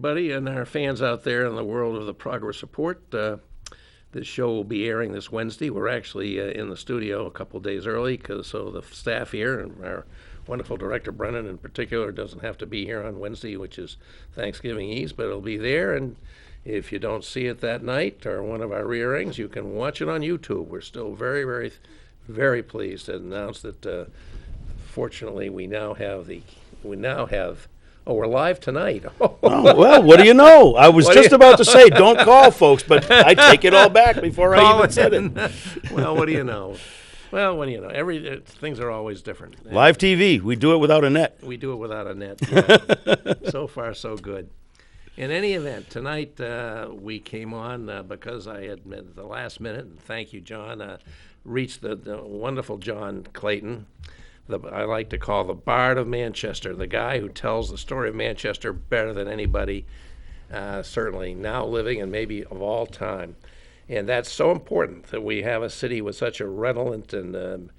everybody, and our fans out there in the world of the Progress Report. This show will be airing this Wednesday. We're actually in the studio a couple days early, so the staff here and our wonderful director, Brennan, in particular, doesn't have to be here on Wednesday, which is Thanksgiving Eve, but it'll be there. And if you don't see it that night or one of our re-airings, you can watch it on YouTube. We're still very, very, very pleased to announce that, fortunately, we now have. Oh, we're live tonight. Oh, well, what do you know? I was just about to say, don't call, folks, but I take it all back before I even said it. Well, what do you know? Well, what do you know? Things are always different. Live TV, we do it without a net. We do it without a net. Yeah. So far, so good. In any event, tonight we came on because I had at the last minute, and thank you, John, reached the wonderful John Clayton. I like to call the Bard of Manchester, the guy who tells the story of Manchester better than anybody, certainly now living and maybe of all time. And that's so important that we have a city with such a redolent and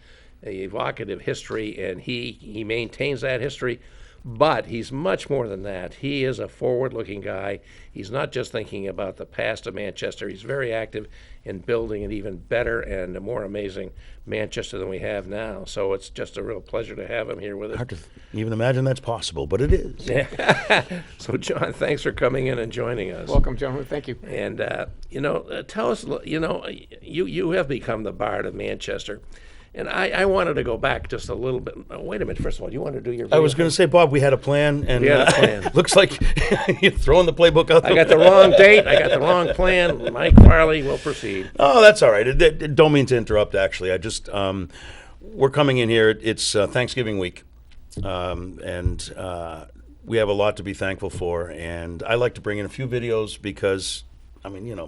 evocative history, and he maintains that history. But he's much more than that. He is a forward-looking guy. He's not just thinking about the past of Manchester. He's very active in building an even better and a more amazing Manchester than we have now. So it's just a real pleasure to have him here with us. Hard to even imagine that's possible, but it is. Yeah. So, John, thanks for coming in and joining us. Welcome, gentlemen. Thank you. And, tell us, you have become the Bard of Manchester. And I wanted to go back just a little bit. Oh, wait a minute. First of all, do you want to do your video? I was going to say, Bob, we had a plan. And we had a plan. Looks like you're throwing the playbook out. I got the wrong date. I got the wrong plan. Mike Farley will proceed. Oh, that's all right. Don't mean to interrupt, actually. I just, we're coming in here. It's Thanksgiving week. And we have a lot to be thankful for. And I like to bring in a few videos because,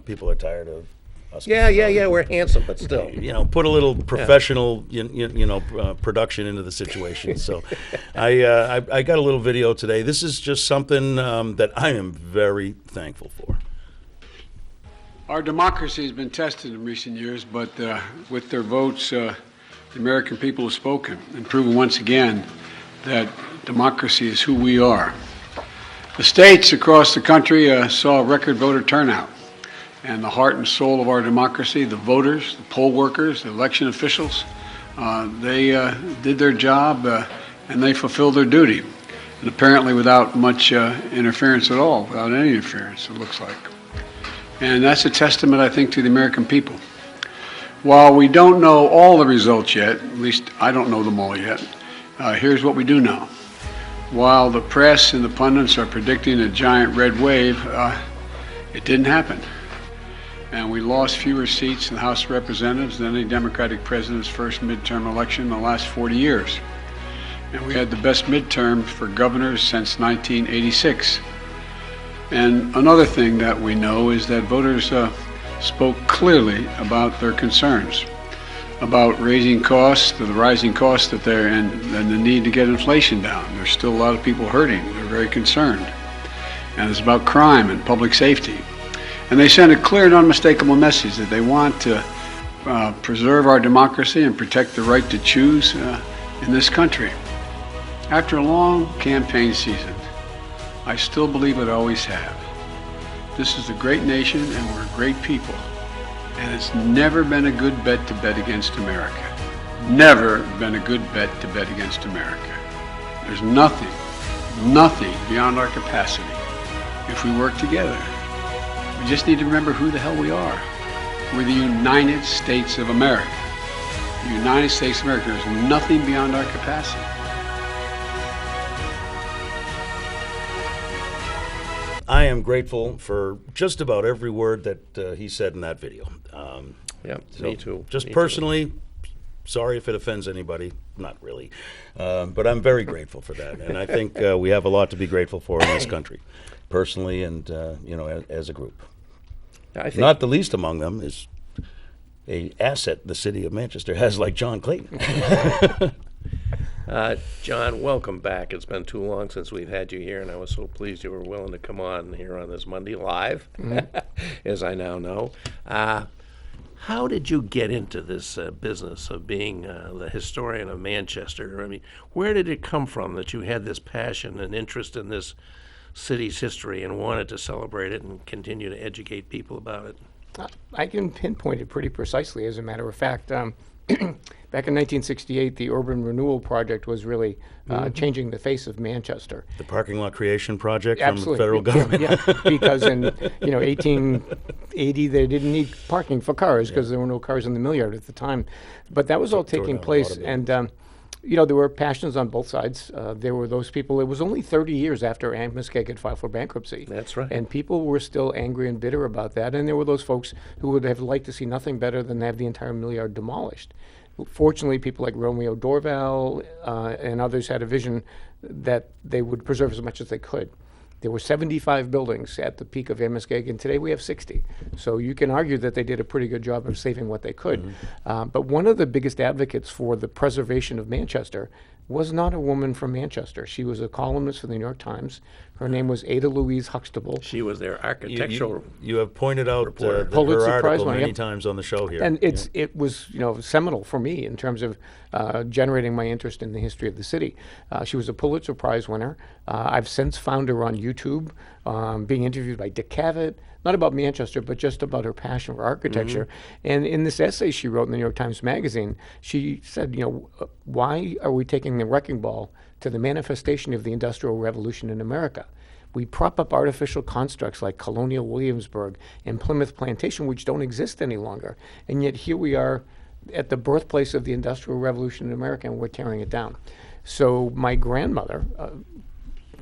people are tired of us. Yeah. We're handsome, but still. Put a little professional, production into the situation. So I got a little video today. This is just something that I am very thankful for. Our democracy has been tested in recent years, but with their votes, the American people have spoken and proven once again that democracy is who we are. The states across the country saw record voter turnout. And the heart and soul of our democracy, the voters, the poll workers, the election officials, they did their job and they fulfilled their duty. And apparently without much interference at all, without any interference, it looks like. And that's a testament, I think, to the American people. While we don't know all the results yet, at least I don't know them all yet, here's what we do know. While the press and the pundits are predicting a giant red wave, it didn't happen. And we lost fewer seats in the House of Representatives than any Democratic president's first midterm election in the last 40 years. And we had the best midterm for governors since 1986. And another thing that we know is that voters spoke clearly about their concerns, about raising costs, the rising costs that they're in, and the need to get inflation down. There's still a lot of people hurting. They're very concerned. And it's about crime and public safety. And they send a clear and unmistakable message that they want to preserve our democracy and protect the right to choose in this country. After a long campaign season, I still believe it always have. This is a great nation and we're great people. And it's never been a good bet to bet against America. Never been a good bet to bet against America. There's nothing beyond our capacity if we work together. We just need to remember who the hell we are. We're the United States of America. The United States of America. There's nothing beyond our capacity. I am grateful for just about every word that he said in that video. Me too. Just personally, sorry if it offends anybody. Not really. But I'm very grateful for that. And I think we have a lot to be grateful for in this country, personally and, as a group. Not the least among them is a asset the city of Manchester has like John Clayton. John, welcome back. It's been too long since we've had you here, and I was so pleased you were willing to come on here on this Monday live, as I now know. How did you get into this business of being the historian of Manchester? I mean, where did it come from that you had this passion and interest in this city's history and wanted to celebrate it and continue to educate people about it. I can pinpoint it pretty precisely, as a matter of fact. Back in 1968, the urban renewal project was really changing the face of Manchester. The parking lot creation project from the Absolutely. federal government. Yeah, because in 1880 they didn't need parking for cars because there were no cars in the Millyard at the time. But that was all Tore taking down a place, lot of and there were passions on both sides. There were those people. It was only 30 years after Amoskeag had filed for bankruptcy. That's right. And people were still angry and bitter about that. And there were those folks who would have liked to see nothing better than have the entire Millyard demolished. Fortunately, people like Romeo Dorval and others had a vision that they would preserve as much as they could. There were 75 buildings at the peak of Amoskeag, and today we have 60. So you can argue that they did a pretty good job of saving what they could. But one of the biggest advocates for the preservation of Manchester was not a woman from Manchester. She was a columnist for the New York Times. Her name was Ada Louise Huxtable. She was their architectural. You have pointed out her Pulitzer Prize article winner, many yep. times on the show here. And it was seminal for me in terms of generating my interest in the history of the city. She was a Pulitzer Prize winner. I've since found her on YouTube being interviewed by Dick Cavett, not about Manchester, but just about her passion for architecture. And in this essay she wrote in the New York Times Magazine, she said, why are we taking the wrecking ball to the manifestation of the Industrial Revolution in America? We prop up artificial constructs like Colonial Williamsburg and Plymouth Plantation, which don't exist any longer. And yet here we are at the birthplace of the Industrial Revolution in America, and we're tearing it down. So my grandmother,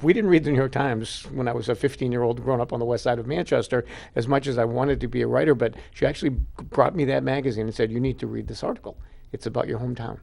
we didn't read the New York Times when I was a 15-year-old growing up on the west side of Manchester as much as I wanted to be a writer, but she actually brought me that magazine and said, you need to read this article. It's about your hometown.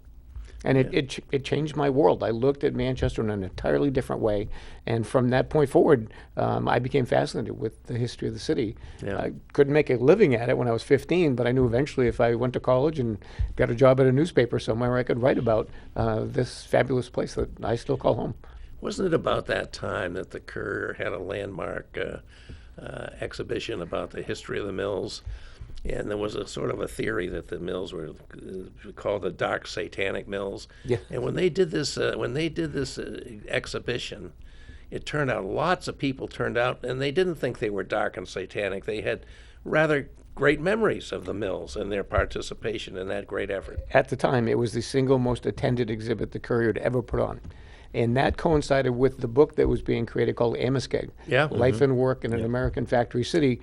And it changed my world. I looked at Manchester in an entirely different way. And from that point forward, I became fascinated with the history of the city. Yeah. I couldn't make a living at it when I was 15, but I knew eventually if I went to college and got a job at a newspaper somewhere, I could write about this fabulous place that I still call home. Wasn't it about that time that the Courier had a landmark exhibition about the history of the mills? And there was a sort of a theory that the mills were called the dark satanic mills. Yeah. And when they did this, exhibition, it turned out lots of people turned out, and they didn't think they were dark and satanic. They had rather great memories of the mills and their participation in that great effort. At the time, it was the single most attended exhibit the Courier had ever put on. And that coincided with the book that was being created called Amoskeag, Yeah. Life and Work in an American Factory City.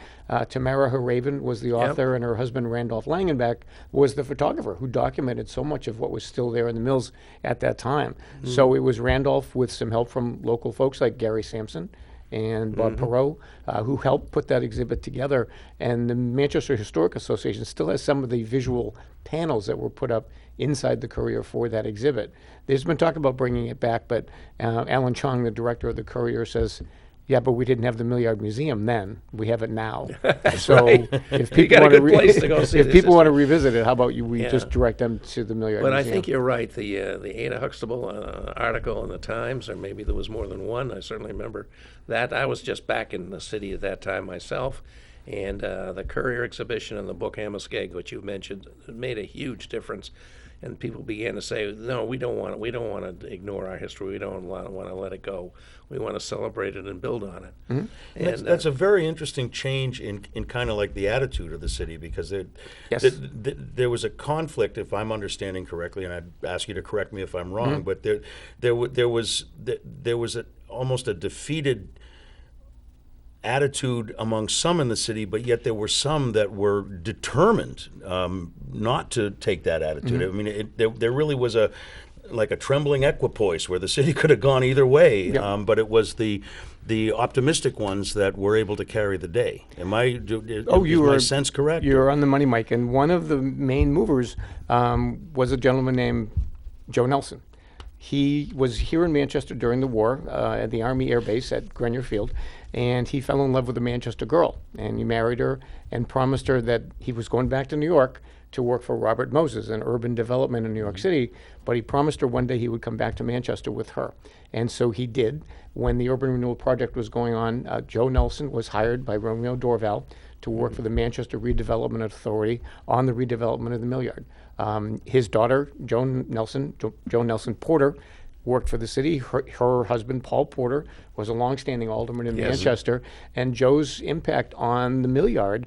Tamara Haraven was the author, and her husband Randolph Langenbeck was the photographer who documented so much of what was still there in the mills at that time. So it was Randolph with some help from local folks like Gary Sampson and Bob Perot, who helped put that exhibit together. And the Manchester Historic Association still has some of the visual panels that were put up inside the Courier for that exhibit. There's been talk about bringing it back, but Alan Chong, the director of the Courier, says, yeah, but we didn't have the Millyard Museum then. We have it now. So if people got a want to good place to go see if this people want to history. revisit it, how about we Yeah. just direct them to the Millyard But I Museum? think you're right. The Ada Huxtable article in the Times, or maybe there was more than one. I certainly remember that. I was just back in the city at that time myself, and the Courier exhibition and the book Amoskeag, which you mentioned, made a huge difference. And people began to say, "No, we don't want it. We don't want to ignore our history. We don't want to let it go. We want to celebrate it and build on it." Mm-hmm. And That's a very interesting change in kind of like the attitude of the city, because Yes. there was a conflict, if I'm understanding correctly, and I'd ask you to correct me if I'm wrong, Mm-hmm. but there was almost a defeated attitude among some in the city, but yet there were some that were determined not to take that attitude. Mm-hmm. I mean, there really was a trembling equipoise where the city could have gone either way, Yep. but it was the optimistic ones that were able to carry the day. Is my sense correct? You're on the money, Mike. And one of the main movers was a gentleman named Joe Nelson. He was here in Manchester during the war at the Army Air Base at Grenier Field, and he fell in love with a Manchester girl, and he married her and promised her that he was going back to New York to work for Robert Moses in urban development in New York City, but he promised her one day he would come back to Manchester with her. And so he did. When the urban renewal project was going on, Joe Nelson was hired by Romeo Dorval to work for the Manchester Redevelopment Authority on the redevelopment of the Millyard. His daughter, Joan Nelson Porter, worked for the city. Her husband, Paul Porter, was a longstanding alderman in Yes. Manchester, and Joe's impact on the Millyard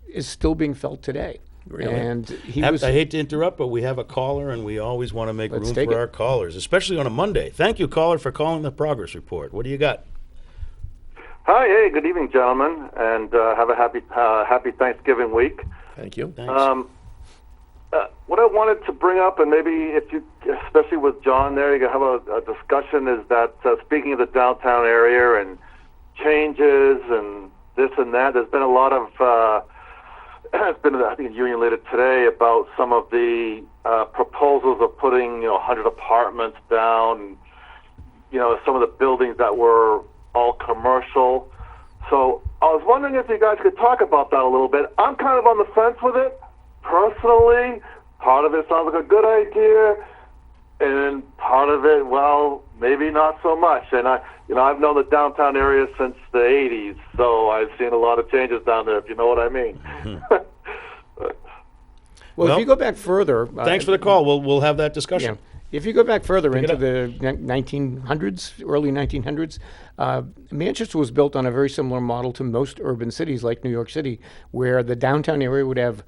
is still being felt today. Really? And he I was. hate to interrupt, but we have a caller, and we always want to make Let's room take for it. our callers, especially on a Monday. Thank you, caller, for calling the progress report. What do you got? Hi, hey, good evening, gentlemen, and have a happy Thanksgiving week. Thank you. Thanks. What I wanted to bring up, and maybe if you, especially with John there, you can have a discussion, is that speaking of the downtown area and changes and this and that, there's been a lot of, it's been, I think, Union later today about some of the proposals of putting, 100 apartments down, some of the buildings that were all commercial. So I was wondering if you guys could talk about that a little bit. I'm kind of on the fence with it. Personally, part of it sounds like a good idea, and part of it, well, maybe not so much. And I've known the downtown area since the '80s, so I've seen a lot of changes down there, if you know what I mean. Well, Well, if you go back further. Thanks for the call. We'll have that discussion. Yeah. If you go back further Pick it into up. the 1900s, early 1900s, Manchester was built on a very similar model to most urban cities like New York City, where the downtown area would have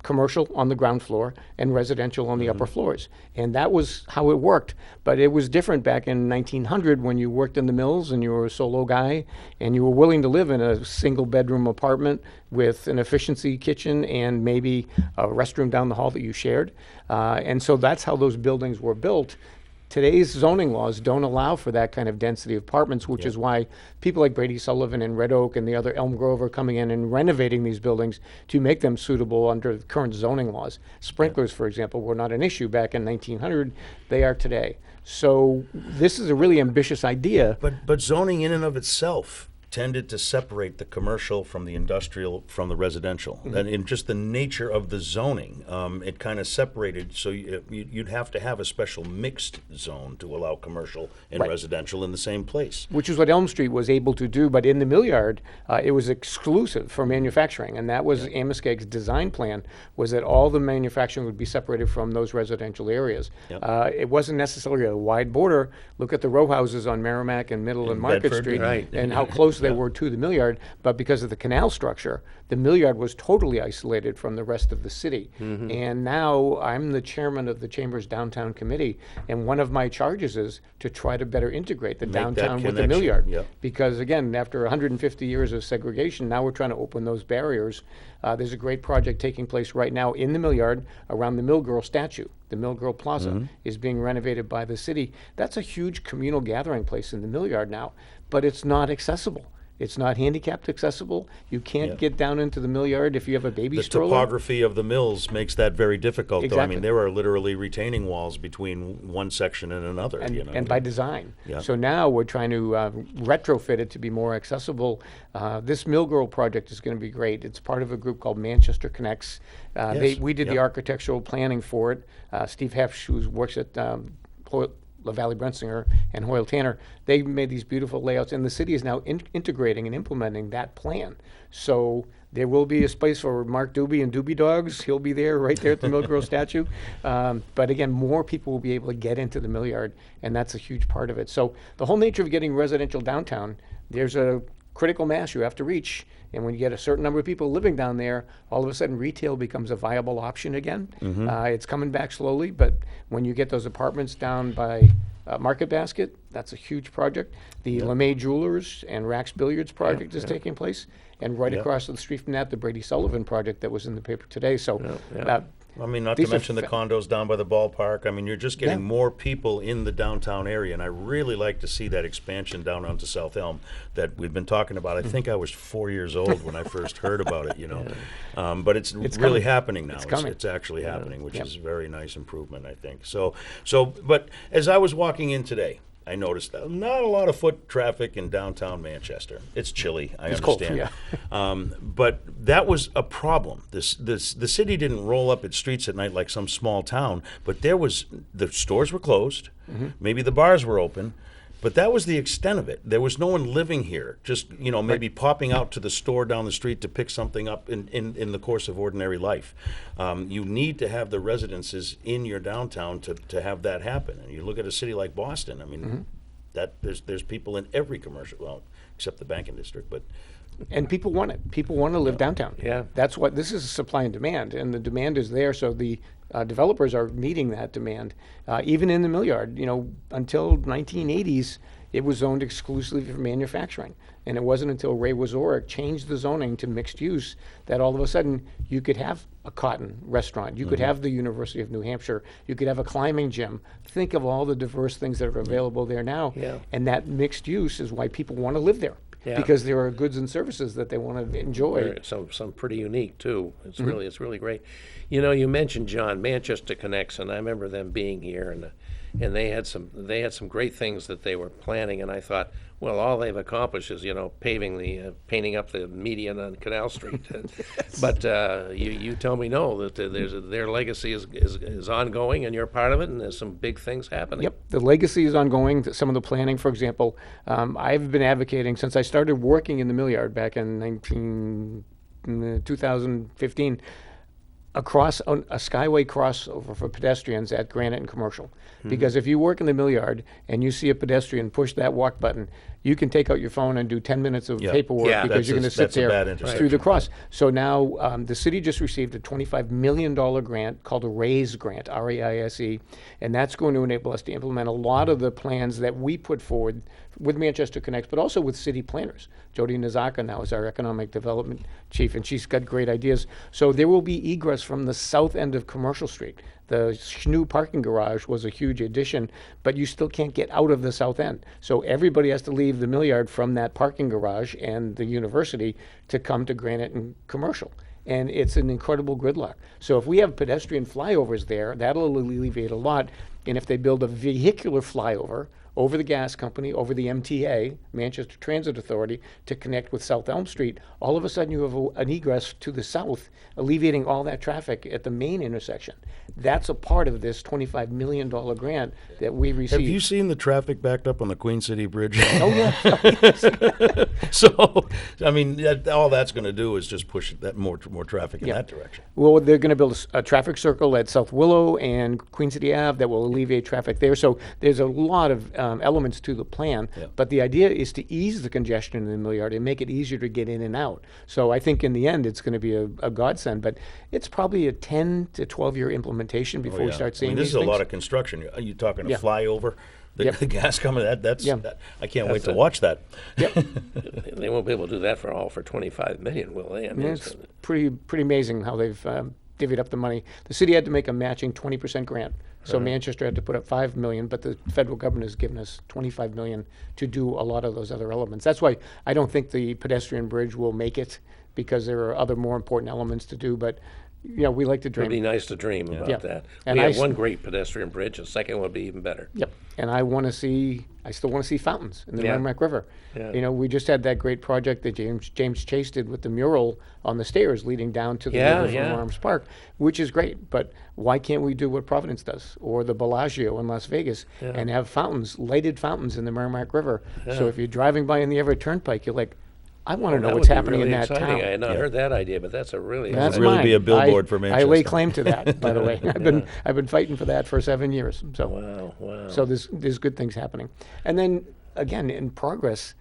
commercial on the ground floor and residential on the upper floors. And that was how it worked. But it was different back in 1900 when you worked in the mills and you were a solo guy and you were willing to live in a single bedroom apartment with an efficiency kitchen and maybe a restroom down the hall that you shared. And so that's how those buildings were built. Today's zoning laws don't allow for that kind of density of apartments, which is why people like Brady Sullivan and Red Oak and the other Elm Grove are coming in and renovating these buildings to make them suitable under the current zoning laws. Sprinklers, for example, were not an issue back in 1900. They are today. So this is a really ambitious idea. But zoning in and of itself tended to separate the commercial from the industrial from the residential. And in just the nature of the zoning, it kind of separated, so you'd have to have a special mixed zone to allow commercial and Right. residential in the same place. Which is what Elm Street was able to do, but in the Millyard, it was exclusive for manufacturing, and that was Amoskegg's design plan, was that all the manufacturing would be separated from those residential areas. Yep. It wasn't necessarily a wide border. Look at the row houses on Merrimack and Middle and Market Bedford, Street, right. and how close they were to the Millyard, but because of the canal structure, the Millyard was totally isolated from the rest of the city. And now I'm the chairman of the Chamber's Downtown Committee, and one of my charges is to try to better integrate the Make that downtown with the connection, Millyard. yep. Because again, after 150 years of segregation, now we're trying to open those barriers. There's a great project taking place right now in the Millyard around the Mill Girl statue. The Mill Girl Plaza is being renovated by the city. That's a huge communal gathering place in the Millyard now, but it's not accessible. It's not handicapped accessible. You can't Yeah. get down into the Millyard if you have a baby The stroller. topography of the mills makes that very difficult, though. I Exactly. mean, there are literally retaining walls between one section and another, and by design. Yeah. So now we're trying to retrofit it to be more accessible. This Mill Girl project is going to be great. It's part of a group called Manchester Connects. Yes. We did the Yep. architectural planning for it. Steve Hefsch, who works at LaValle Brensinger and Hoyle Tanner, they made these beautiful layouts, and the city is now integrating and implementing that plan. So there will be a space for Mark Doobie and Doobie Dogs. He'll be there, right there at the Mill Girl statue. But again, more people will be able to get into the Millyard, and that's a huge part of it. So the whole nature of getting residential downtown, there's a critical mass you have to reach. And when you get a certain number of people living down there, all of a sudden retail becomes a viable option again. It's coming back slowly, but when you get those apartments down by Market Basket, that's a huge project. The LeMay Jewelers and Rax Billiards project is taking place. And right across the street from that, the Brady Sullivan project that was in the paper today. So I mean, not to These are mention the condos down by the ballpark. I mean, you're just getting Yeah. more people in the downtown area, and I really like to see that expansion down onto South Elm that we've been talking about. I think I was 4 years old when I first heard about it, but it's really coming. happening now. It's coming. It's actually happening, which Yep. is a very nice improvement, I think. But as I was walking in today, I noticed that not a lot of foot traffic in downtown Manchester. It's chilly, I It's cold, understand. yeah. But that was a problem. The city didn't roll up its streets at night like some small town, but the stores were closed, maybe the bars were open, But that was the extent of it. There was no one living here, just, maybe popping out to the store down the street to pick something up in the course of ordinary life. You need to have the residences in your downtown to have that happen. And you look at a city like Boston, I mean, that there's people in every commercial, well, except the banking district, but And people want it. People want to live downtown. Yeah. That's what this is, supply and demand, and the demand is there. So the developers are meeting that demand. Even in the Millyard, until 1980s, it was zoned exclusively for manufacturing, and it wasn't until Ray Wazorek changed the zoning to mixed use that all of a sudden you could have a cotton restaurant, you could have the University of New Hampshire, you could have a climbing gym. Think of all the diverse things that are available there now, Yeah. and that mixed use is why people want to live there. Yeah. Because there are goods and services that they want to enjoy. Very- some pretty unique too. It's really great. You mentioned John Manchester Connects, and I remember them being here, and they had some great things that they were planning, and I thought, well, all they've accomplished is painting up the median on Canal Street. But you tell me no, that their legacy is ongoing, and you're part of it, and there's some big things happening. Yep, the legacy is ongoing. Some of the planning, for example, I've been advocating since I started working in the Millyard back in 2015, across a skyway crossover for pedestrians at Granite and Commercial. Because if you work in the Millyard and you see a pedestrian push that walk button, you can take out your phone and do 10 minutes of paperwork Yeah. because you're going to sit that's a bad there intersection. through the cross. So now the city just received a $25 million grant called a RAISE grant, R-A-I-S-E, and that's going to enable us to implement a lot of the plans that we put forward with Manchester Connects, but also with city planners. Jody Nazaka now is our economic development chief, and she's got great ideas. So there will be egress from the south end of Commercial Street. The Schnoo parking garage was a huge addition, but you still can't get out of the south end. So everybody has to leave the Millyard from that parking garage and the university to come to Granite and Commercial. And it's an incredible gridlock. So if we have pedestrian flyovers there, that'll alleviate a lot. And if they build a vehicular flyover over the gas company, over the MTA, Manchester Transit Authority, to connect with South Elm Street, all of a sudden you have an egress to the south, alleviating all that traffic at the main intersection. That's a part of this $25 million grant that we received. Have you seen the traffic backed up on the Queen City Bridge? Oh, yeah. So, I mean, all that's going to do is just push that more traffic in that direction. Well, they're going to build a traffic circle at South Willow and Queen City Ave that will alleviate traffic there. So there's a lot of elements to the plan, but the idea is to ease the congestion in the Millyard and make it easier to get in and out. So I think in the end it's going to be a godsend, but it's probably a 10 to 12-year implementation before we start seeing this these is things. a lot of construction. Are you talking a Yeah. flyover? The gas coming, I can't wait to a- watch that. They won't be able to do that for $25 million, will they? I mean, It's pretty amazing how they've divvied up the money. The city had to make a matching 20% grant. So Manchester had to put up $5 million, but the federal government has given us $25 million to do a lot of those other elements. That's why I don't think the pedestrian bridge will make it, because there are other more important elements to do. But we like to it'd be dream. nice to dream about Yeah. that. And We I have s- one great pedestrian bridge. The second would be even better. Yep. And I still want to see fountains in the Yeah. Merrimack River. Yeah. We just had that great project that James Chase did with the mural on the stairs leading down to the river from Arms Park, which is great. But why can't we do what Providence does, or the Bellagio in Las Vegas, and have fountains, lighted fountains in the Merrimack River? So if you're driving by in the Everett Turnpike, you're like, I want to know That what's would be happening really in that exciting. town. I had not heard that idea, but that's a really That's exciting. really mine. be a billboard for I lay Manchester. claim to that, by the way. I've been fighting for that for 7 years. So. Wow. So there's good things happening. And then, again, in progress,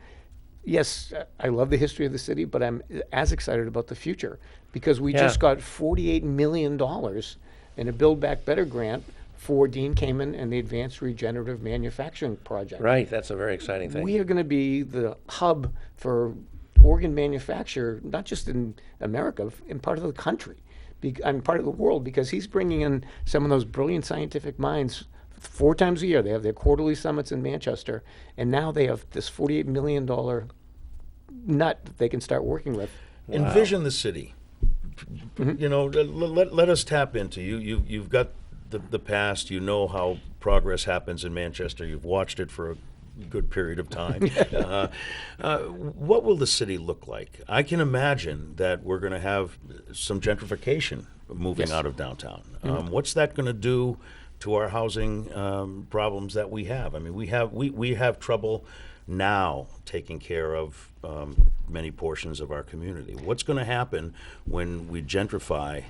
yes, I love the history of the city, but I'm as excited about the future, because we just got $48 million in a Build Back Better grant for Dean Kamen and the Advanced Regenerative Manufacturing Project. Right, that's a very exciting thing. We are going to be the hub for organ manufacture, not just in America, in part of the country, and part of the world, because he's bringing in some of those brilliant scientific minds 4 times a year. They have their quarterly summits in Manchester, and now they have this $48 million nut that they can start working with. Envision the city. Let us tap into you. You've got the past. You know how progress happens in Manchester. You've watched it for a good period of time. What will the city look like? I can imagine that we're going to have some gentrification moving Yes. out of downtown. What's that going to do to our housing problems that we have. I mean, we have trouble now taking care of many portions of our community. What's going to happen when we gentrify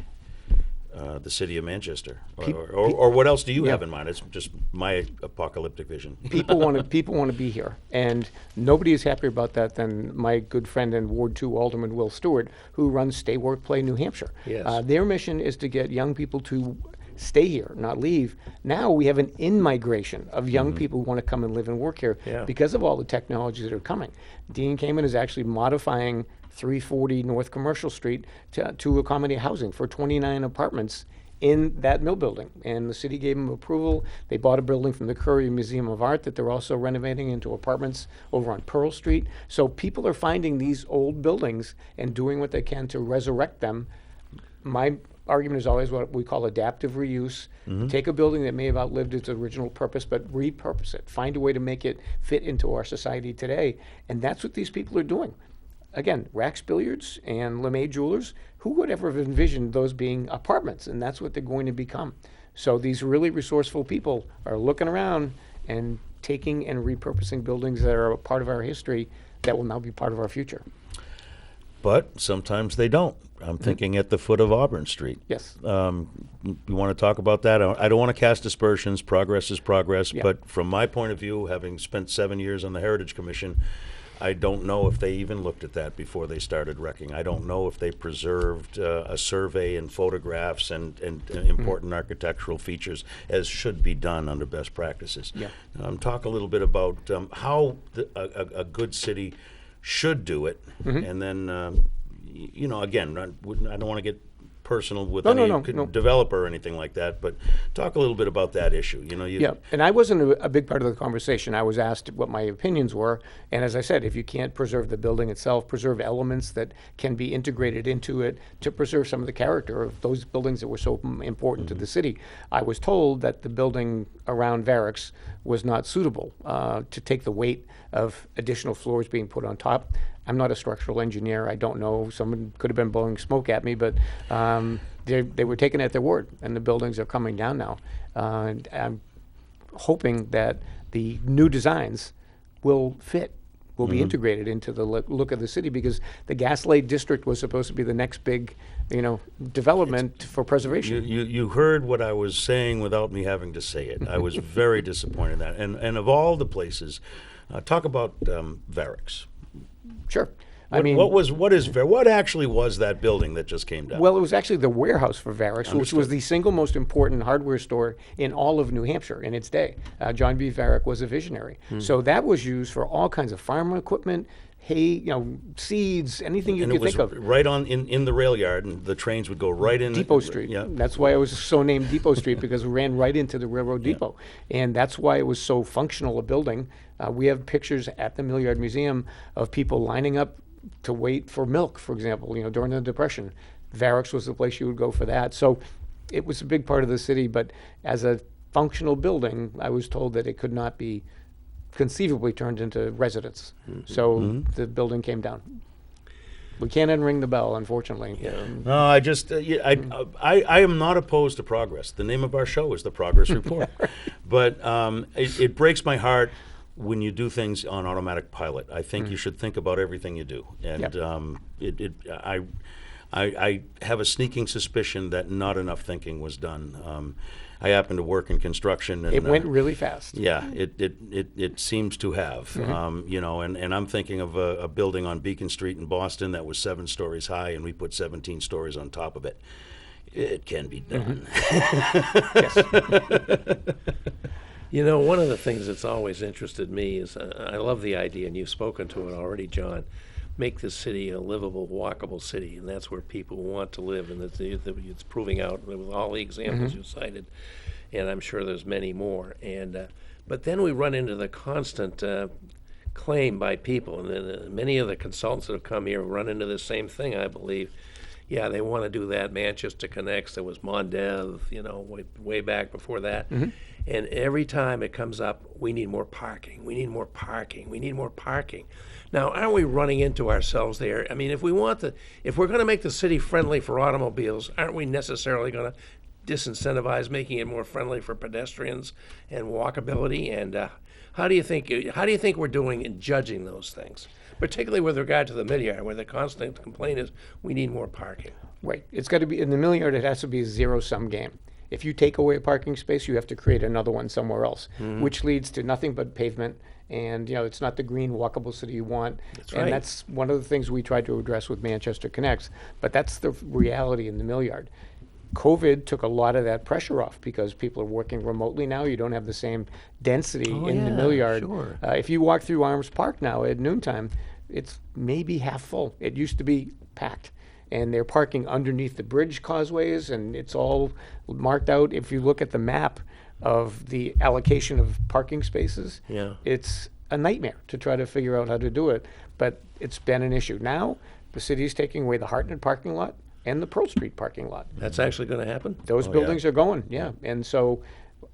the city of Manchester, or what else do you have in mind? It's just my apocalyptic vision. People want to be here, and nobody is happier about that than my good friend and Ward 2 Alderman Will Stewart, who runs Stay Work Play New Hampshire. Yes. Their mission is to get young people to stay here, not leave. Now we have an in-migration of young people who want to come and live and work here because of all the technologies that are coming. Dean Kamen is actually modifying 340 North Commercial Street to accommodate housing for 29 apartments in that mill building. And the city gave them approval. They bought a building from the Curry Museum of Art that they're also renovating into apartments over on Pearl Street. So people are finding these old buildings and doing what they can to resurrect them. My argument is always what we call adaptive reuse. Take a building that may have outlived its original purpose, but repurpose it. Find a way to make it fit into our society today. And that's what these people are doing. Again, Rax Billiards and LeMay Jewelers, who would ever have envisioned those being apartments? And that's what they're going to become. So these really resourceful people are looking around and taking and repurposing buildings that are a part of our history that will now be part of our future. But sometimes they don't. I'm thinking at the foot of Auburn Street. Yes. You want to talk about that? I don't want to cast aspersions. Progress is progress. Yeah. But from my point of view, having spent 7 years on the Heritage Commission, I don't know if they even looked at that before they started wrecking. I don't know if they preserved a survey and photographs and important architectural features as should be done under best practices. Yeah. Talk a little bit about how a good city should do it, and then again, I don't want to get personal with No. developer or anything like that, but talk a little bit about that issue. Yeah, and I wasn't a big part of the conversation. I was asked what my opinions were, and as I said, if you can't preserve the building itself, preserve elements that can be integrated into it to preserve some of the character of those buildings that were so important to the city. I was told that the building around Varick's was not suitable to take the weight of additional floors being put on top. I'm not a structural engineer. I don't know. Someone could have been blowing smoke at me, but they were taken at their word, and the buildings are coming down now. And I'm hoping that the new designs will fit, will be integrated into the look of the city, because the Gaslight District was supposed to be the next big, development for preservation. You heard what I was saying without me having to say it. I was very disappointed in that. And of all the places, talk about Varick's. Sure. What actually was that building that just came down? Well, it was actually the warehouse for Varick's, which was the single most important hardware store in all of New Hampshire in its day. John B. Varick was a visionary. So that was used for all kinds of farm equipment, hay, seeds, anything you could think of. Right on in the rail yard, and the trains would go right in. Depot Street. Yeah. That's why it was so named Depot Street, because it ran right into the railroad depot. And that's why it was so functional a building. We have pictures at the Millyard Museum of people lining up to wait for milk, for example, during the Depression. Varick's was the place you would go for that. So it was a big part of the city, but as a functional building, I was told that it could not be conceivably turned into residence. So the building came down. We can't unring the bell, unfortunately. No, I am not opposed to progress. The name of our show is The Progress Report. But it breaks my heart when you do things on automatic pilot. I think you should think about everything you do. And I have a sneaking suspicion that not enough thinking was done. I happen to work in construction. And, it went really fast. Yeah, it seems to have. And I'm thinking of a building on Beacon Street in Boston that was 7 stories high, and we put 17 stories on top of it. It can be done. One of the things that's always interested me is I love the idea, and you've spoken to it already, John, make this city a livable, walkable city, and that's where people want to live, and it's proving out with all the examples you cited, and I'm sure there's many more. And but then we run into the constant claim by people, and then many of the consultants that have come here run into the same thing, I believe. Yeah, they want to do that. Manchester Connects, there was Mondev, way back before that. And every time it comes up, we need more parking, we need more parking, we need more parking. Now, aren't we running into ourselves there? I mean, if we're going to make the city friendly for automobiles, aren't we necessarily going to disincentivize making it more friendly for pedestrians and walkability? And how do you think we're doing in judging those things, particularly with regard to the Millyard, where the constant complaint is we need more parking? Right. It's got to be in the Millyard. It has to be a zero-sum game. If you take away a parking space, you have to create another one somewhere else, which leads to nothing but pavement. And it's not the green, walkable city you want. That's and right. that's one of the things we tried to address with Manchester Connects. But that's the reality in the Millyard. COVID took a lot of that pressure off because people are working remotely now. You don't have the same density in the Millyard. Sure. If you walk through Arms Park now at noontime, it's maybe half full. It used to be packed. And they're parking underneath the bridge causeways, and it's all marked out. If you look at the map of the allocation of parking spaces, it's a nightmare to try to figure out how to do it. But it's been an issue. Now, the city is taking away the Hartnett parking lot and the Pearl Street parking lot. That's actually going to happen? Those buildings are going, And so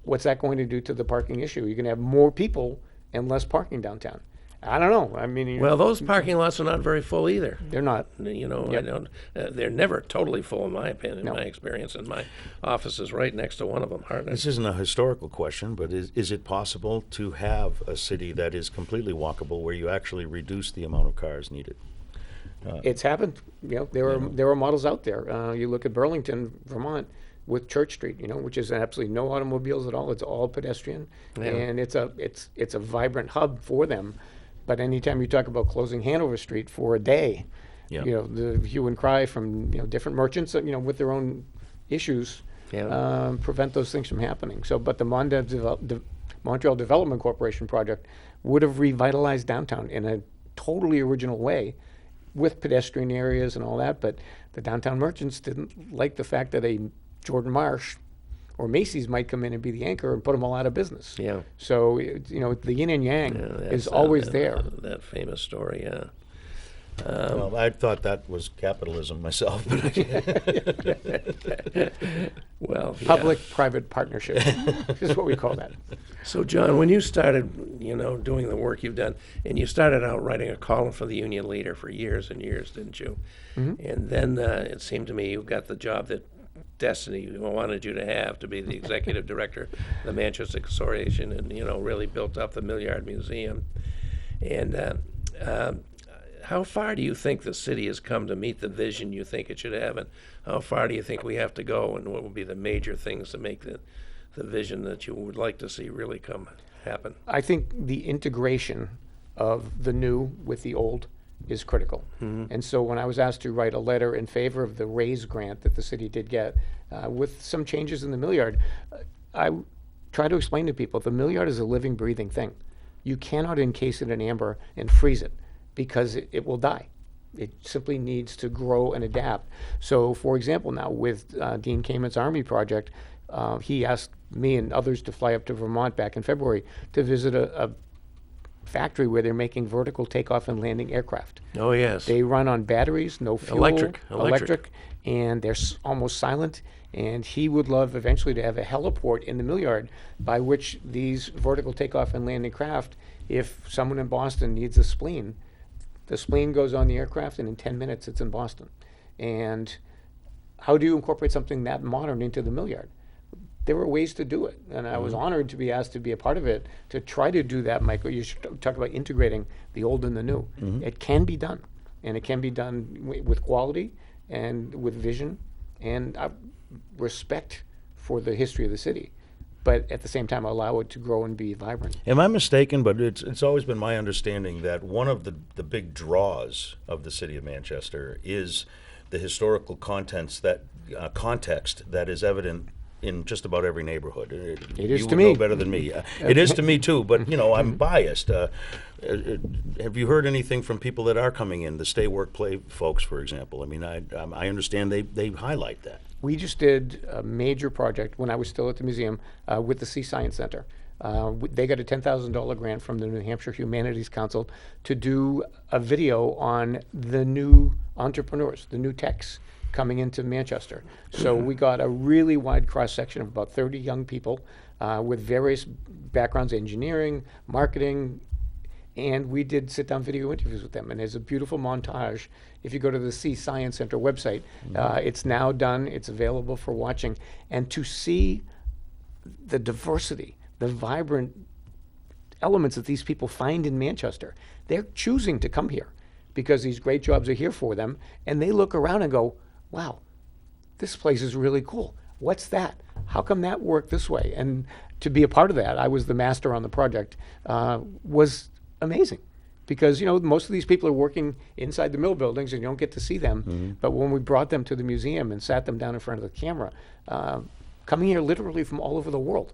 what's that going to do to the parking issue? You're going to have more people and less parking downtown. I don't know. I mean, Well, those parking lots are not very full either. they're not. I don't. They're never totally full, in my opinion, in my experience. And my office is right next to one of them. This isn't a historical question, but is it possible to have a city that is completely walkable where you actually reduce the amount of cars needed? It's happened. There are models out there. You look at Burlington, Vermont, with Church Street, which is absolutely no automobiles at all. It's all pedestrian, and it's a vibrant hub for them. But anytime you talk about closing Hanover Street for a day, the hue and cry from different merchants, with their own issues, prevent those things from happening. So, but the Montreal Development Corporation project would have revitalized downtown in a totally original way, with pedestrian areas and all that. But the downtown merchants didn't like the fact that a Jordan Marsh or Macy's might come in and be the anchor and put them all out of business. Yeah. So, the yin and yang is always there. That famous story, Well, I thought that was capitalism myself. Well, Public-private partnership is what we call that. So, John, when you started, doing the work you've done, and you started out writing a column for the Union Leader for years and years, didn't you? Mm-hmm. And then it seemed to me you got the job that destiny wanted you to have, to be the executive director of the Manchester Consortium, and really built up the Millyard Museum. And how far do you think the city has come to meet the vision you think it should have, and how far do you think we have to go, and what will be the major things to make the vision that you would like to see really happen? I think the integration of the new with the old is critical. Mm-hmm. And so when I was asked to write a letter in favor of the RAISE grant that the city did get, with some changes in the Millyard, I try to explain to people the Millyard is a living, breathing thing. You cannot encase it in amber and freeze it, because it will die. It simply needs to grow and adapt. So, for example, now with Dean Kamen's Army project, he asked me and others to fly up to Vermont back in February to visit a factory where they're making vertical takeoff and landing aircraft. Oh, yes. They run on batteries, no fuel. Electric. And they're almost silent. And he would love eventually to have a heliport in the Millyard by which these vertical takeoff and landing craft, if someone in Boston needs a spleen, the spleen goes on the aircraft, and in 10 minutes it's in Boston. And how do you incorporate something that modern into the Millyard? There were ways to do it, and I was honored to be asked to be a part of it, to try to do that, Michael. You should talk about integrating the old and the new. Mm-hmm. It can be done, and it can be done with quality and with vision and respect for the history of the city, but at the same time allow it to grow and be vibrant. Am I mistaken, but it's always been my understanding that one of the big draws of the city of Manchester is the historical context that is evident in just about every neighborhood. It is you to would me. know better than me. It is to me too, but I'm biased. Have you heard anything from people that are coming in, the Stay Work Play folks, for example? I mean, I understand they highlight that. We just did a major project when I was still at the museum with the Sea Science Center. They got a $10,000 grant from the New Hampshire Humanities Council to do a video on the new entrepreneurs, the new techs coming into Manchester. So we got a really wide cross-section of about 30 young people with various backgrounds, engineering, marketing, And we did sit-down video interviews with them, and there's a beautiful montage. If you go to the Sea Science Center website, it's now done. It's available for watching. And to see the diversity, the vibrant elements that these people find in Manchester, they're choosing to come here because these great jobs are here for them, and they look around and go, wow, this place is really cool. What's that? How come that worked this way? And to be a part of that, I was the master on the project, was amazing. Because, most of these people are working inside the mill buildings and you don't get to see them. But when we brought them to the museum and sat them down in front of the camera, coming here literally from all over the world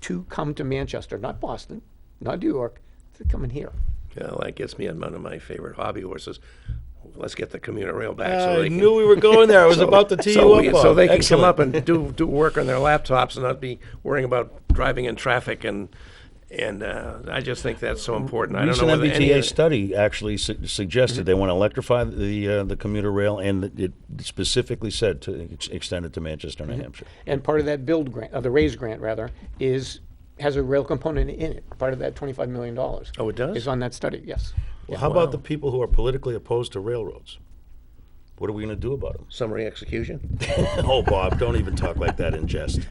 to come to Manchester, not Boston, not New York, they're coming here. Well, that gets me on one of my favorite hobby horses. Let's get the commuter rail back. I knew we were going there. I was about to tee you up. So they can come Excellent. up and do work on their laptops and not be worrying about driving in traffic. And I just think that's so important. I don't know Recent whether any MBTA of study actually suggested they want to electrify the commuter rail, and it specifically said to extend it to Manchester, New Hampshire. And part of that build grant, the RAISE grant rather, has a rail component in it. Part of that $25 million. Oh, it does? Is on that study, yes. Well, how about the people who are politically opposed to railroads? What are we going to do about them? summary execution. Oh, Bob, don't even talk like that in jest.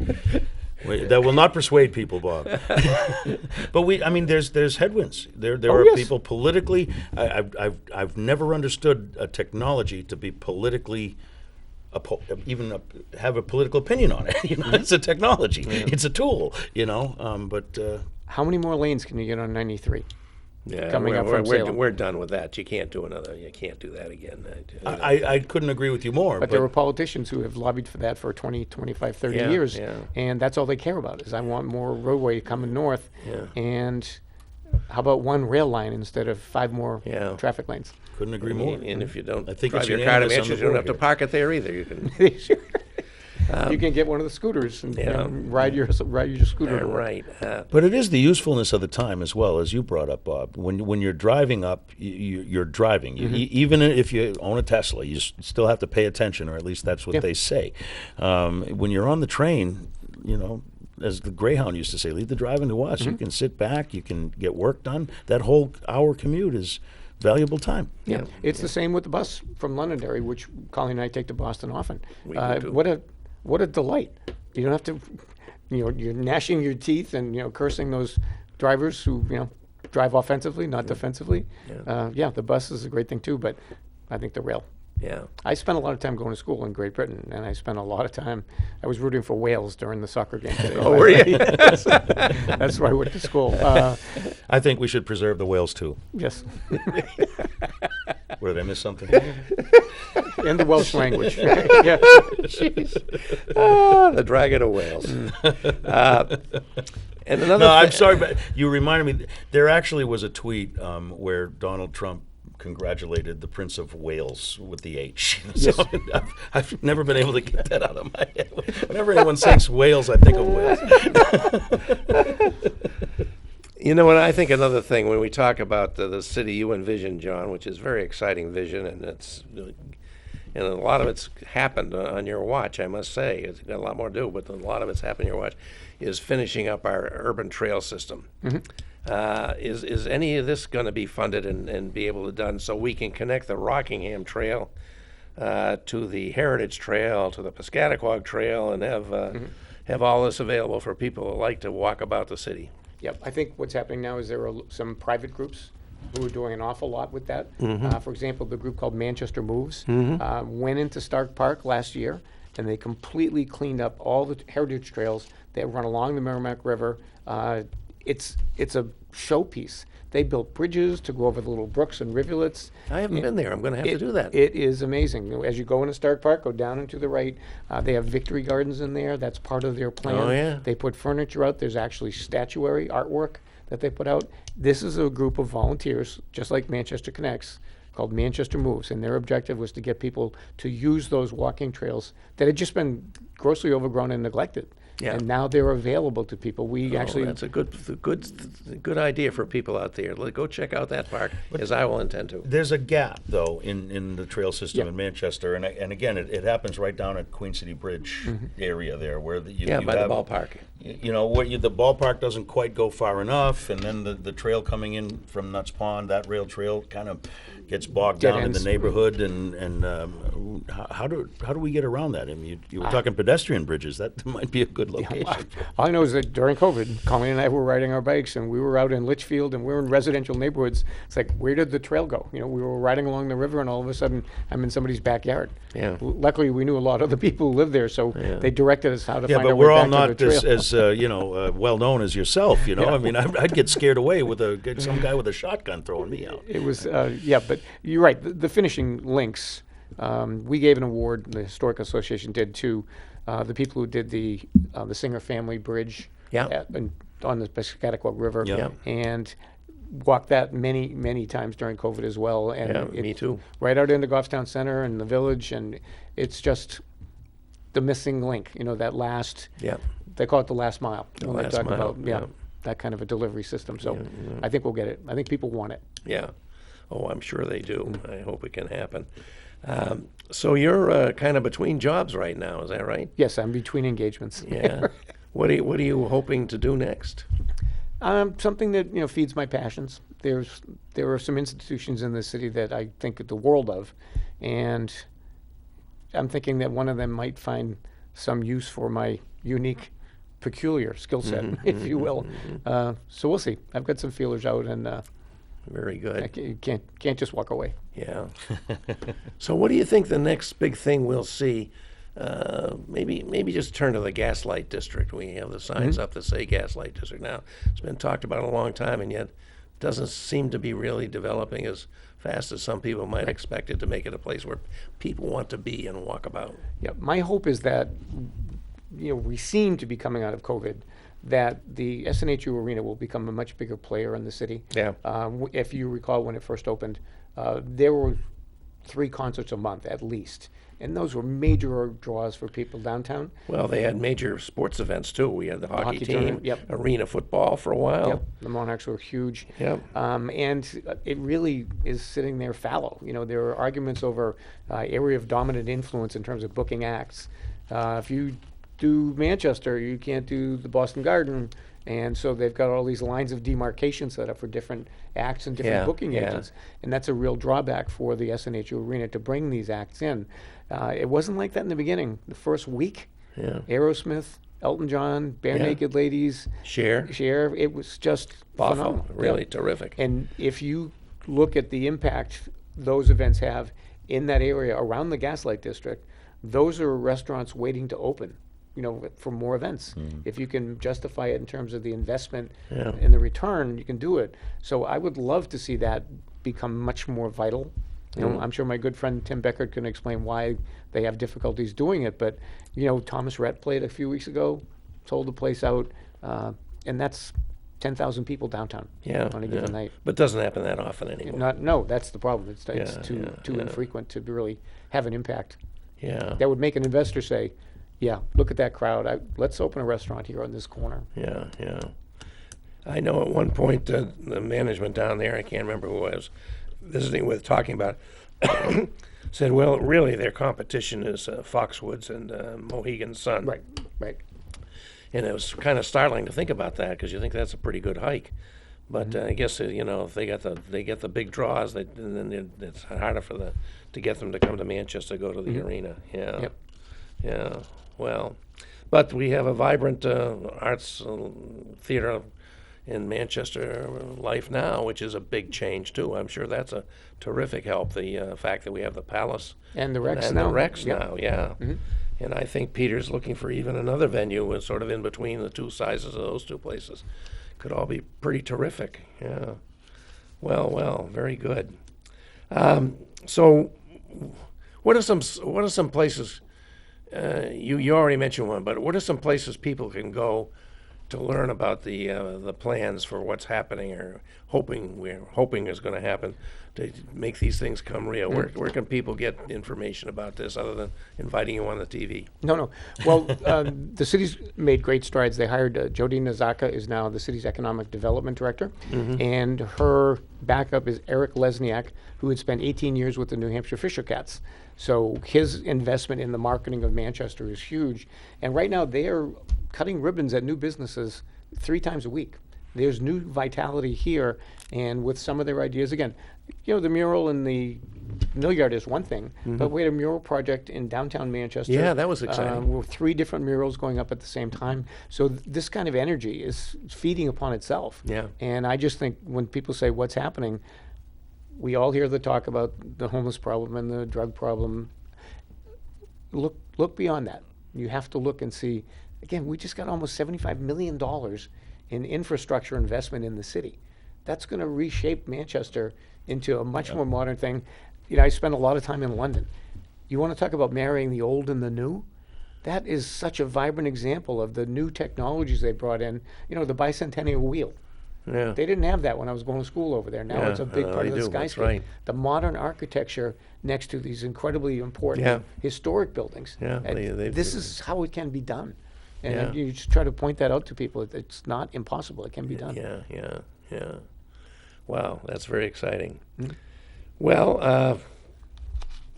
Wait, that will not persuade people, Bob. But there's headwinds. There are yes. people politically. I've never understood a technology to be politically, have a political opinion on it. It's a technology. It's a tool. But How many more lanes can you get on 93? Yeah, Coming up from Salem. we're done with that. You can't do another. You can't do that again. I couldn't agree with you more. But there were politicians who have lobbied for that for 20, 25, 30 Yeah, years. yeah. And that's all they care about is I want more roadway coming north. Yeah. And how about one rail line instead of 5 more Yeah. traffic lanes? Couldn't agree more. And if you don't I think drive it's your car to unanimous on Manchester, the you don't board have to here. park it there either. You can. You can get one of the scooters and Yeah. ride your scooter. to work. Right. But it is the usefulness of the time as well, as you brought up, Bob. When you're driving up, you're driving. Even if you own a Tesla, you still have to pay attention, or at least that's what Yeah. they say. When you're on the train, as the Greyhound used to say, leave the driving to us. You can sit back, you can get work done. That whole hour commute is valuable time. Yeah, it's the same with the bus from Londonderry, which Colleen and I take to Boston often. We do too. What a delight! You don't have to, you're gnashing your teeth and cursing those drivers who drive offensively, not defensively. The bus is a great thing too, but I think the rail. Yeah. I spent a lot of time going to school in Great Britain, and I spent a lot of time. I was rooting for Wales during the soccer game today. Oh, were you? That's where I went to school. I think we should preserve the whales too. Yes, What, did I miss something? in the Welsh language. Yeah. The Dragon of Wales. And another. No, I'm sorry, but you reminded me. There actually was a tweet where Donald Trump congratulated the Prince of Wales with the H. So I've never been able to get that out of my head. Whenever anyone says Wales, I think of Wales. What I think another thing when we talk about the city you envision, John, which is a very exciting vision, and a lot of it's happened on your watch, I must say. It's got a lot more to do, but a lot of it's happened on your watch, is finishing up our urban trail system. Is any of this going to be funded and be able to done so we can connect the Rockingham Trail to the Heritage Trail, to the Piscataquag Trail, and have all this available for people who like to walk about the city? Yep, I think what's happening now is there are some private groups who are doing an awful lot with that. For example, the group called Manchester Moves went into Stark Park last year, and they completely cleaned up all the heritage trails that run along the Merrimack River. It's a showpiece. They built bridges to go over the little brooks and rivulets. I haven't been there. I'm going to have to do that. It is amazing. As you go into Stark Park, go down and to the right. They have victory gardens in there. That's part of their plan. Oh, yeah. They put furniture out. There's actually statuary artwork that they put out. This is a group of volunteers, just like Manchester Connects, called Manchester Moves, and their objective was to get people to use those walking trails that had just been grossly overgrown and neglected. Yeah. And now they're available to people. We actually, That's a good idea for people out there. Go check out that park, as I will intend to. There's a gap, though, in the trail system Yeah. in Manchester, and again, it happens right down at Queen City Bridge area there, where you By have, the ballpark. You know, the ballpark doesn't quite go far enough, and then the trail coming in from Nuts Pond, that rail trail kind of gets bogged Dead down in the ends. neighborhood, and how do we get around that? I mean, you were talking pedestrian bridges. That might be a good location. all I know is that during COVID, Colleen and I were riding our bikes, and we were out in Litchfield, and we were in residential neighborhoods. It's like, where did the trail go? You know, we were riding along the river, and all of a sudden, I'm in somebody's backyard. Yeah. Luckily, we knew a lot of the people who lived there, so they directed us how to Yeah, find but our we're way all back to not the trail. as well known as yourself. You know, I mean, I'd get scared away with some guy with a shotgun throwing me out. It was, but you're right. The finishing links, we gave an award, the Historic Association did, to the people who did the Singer Family Bridge Yeah. on the Piscataqua River. Yeah. And walked that many, many times during COVID as well. And Yeah, me too. Right out into Goffstown Center and the village, and it's just the missing link, you know, that last, Yeah. they call it the last mile. when they last talk mile, about, yeah. that kind of a delivery system. So I think we'll get it. I think people want it. Yeah. Oh, I'm sure they do. I hope it can happen. So you're kind of between jobs right now, is that right? Yes, I'm between engagements. Yeah. What are you hoping to do next? Something that feeds my passions. There are some institutions in the city that I think the world of, and I'm thinking that one of them might find some use for my unique, peculiar skill set, if you will. So we'll see. I've got some feelers out, and Very good. you can't just walk away. Yeah. So what do you think the next big thing we'll see? Maybe just turn to the Gaslight District. We have the signs up that say Gaslight District now. It's been talked about a long time, and yet doesn't seem to be really developing as fast as some people might expect it to make it a place where people want to be and walk about. Yeah, my hope is that we seem to be coming out of COVID, that the SNHU Arena will become a much bigger player in the city. Yeah. If you recall when it first opened, there were 3 concerts a month at least, and those were major draws for people downtown. Well, they had major sports events too. We had the hockey team, tournament, yep. arena football for a while. Yep, the Monarchs were huge. Yep. And it really is sitting there fallow. There are arguments over area of dominant influence in terms of booking acts. If you do Manchester, you can't do the Boston Garden. And so they've got all these lines of demarcation set up for different acts and different Yeah, booking yeah. agents. And that's a real drawback for the SNHU Arena to bring these acts in. It wasn't like that in the beginning. The first week, Yeah. Aerosmith, Elton John, Bare Yeah. Naked Ladies, Cher, it was just Boffo, phenomenal. really Yeah. terrific. And if you look at the impact those events have in that area around the Gaslight District, those are restaurants waiting to open, for more events. If you can justify it in terms of the investment Yeah. and the return, you can do it. So I would love to see that become much more vital. I'm sure my good friend Tim Beckert can explain why they have difficulties doing it, but Thomas Rhett played a few weeks ago, sold the place out, and that's 10,000 people downtown on a given night. But it doesn't happen that often anymore. No, that's the problem. It's Yeah, too yeah. infrequent to really have an impact. Yeah. That would make an investor say, yeah, look at that crowd. Let's open a restaurant here on this corner. Yeah, yeah. I know at one point the management down there, I can't remember who I was visiting with, talking about, said, well, really their competition is Foxwoods and Mohegan Sun. Right. And it was kind of startling to think about that because you think that's a pretty good hike. But I guess if they get the big draws, then it's harder to get them to come to Manchester, go to the arena. Yeah. Yep. Yeah. Well, but we have a vibrant arts theater in Manchester life now, which is a big change too. I'm sure that's a terrific help. The fact that we have the Palace And the Rex and now. the Rex Yep. now, yeah. And I think Peter's looking for even another venue, sort of in between the two sizes of those two places. Could all be pretty terrific. Yeah. Well, very good. So, what are some places? You already mentioned one, but what are some places people can go to learn about the plans for what's happening or we're hoping is going to happen to make these things come real. Where can people get information about this other than inviting you on the TV? No. Well, the city's made great strides. They hired Jody Nazaka is now the city's economic development director, and her backup is Eric Lesniak, who had spent 18 years with the New Hampshire Fisher Cats. So his investment in the marketing of Manchester is huge. And right now they are cutting ribbons at new businesses 3 times a week. There's new vitality here, and with some of their ideas, again, the mural in the Millyard is one thing, but we had a mural project in downtown Manchester. Yeah, that was exciting. With 3 different murals going up at the same time. So this kind of energy is feeding upon itself. Yeah. And I just think when people say what's happening, we all hear the talk about the homeless problem and the drug problem. Look beyond that. You have to look and see. Again, we just got almost $75 million in infrastructure investment in the city. That's going to reshape Manchester into a much more modern thing. I spent a lot of time in London. You want to talk about marrying the old and the new? That is such a vibrant example of the new technologies they brought in. The bicentennial wheel. Yeah. They didn't have that when I was going to school over there. Now it's a big part they of the do. That's skyscape. right. The modern architecture next to these incredibly important historic buildings. Yeah, This is how it can be done. And Yeah. you just try to point that out to people. It's not impossible. It can be done. Yeah. Wow, that's very exciting. Well,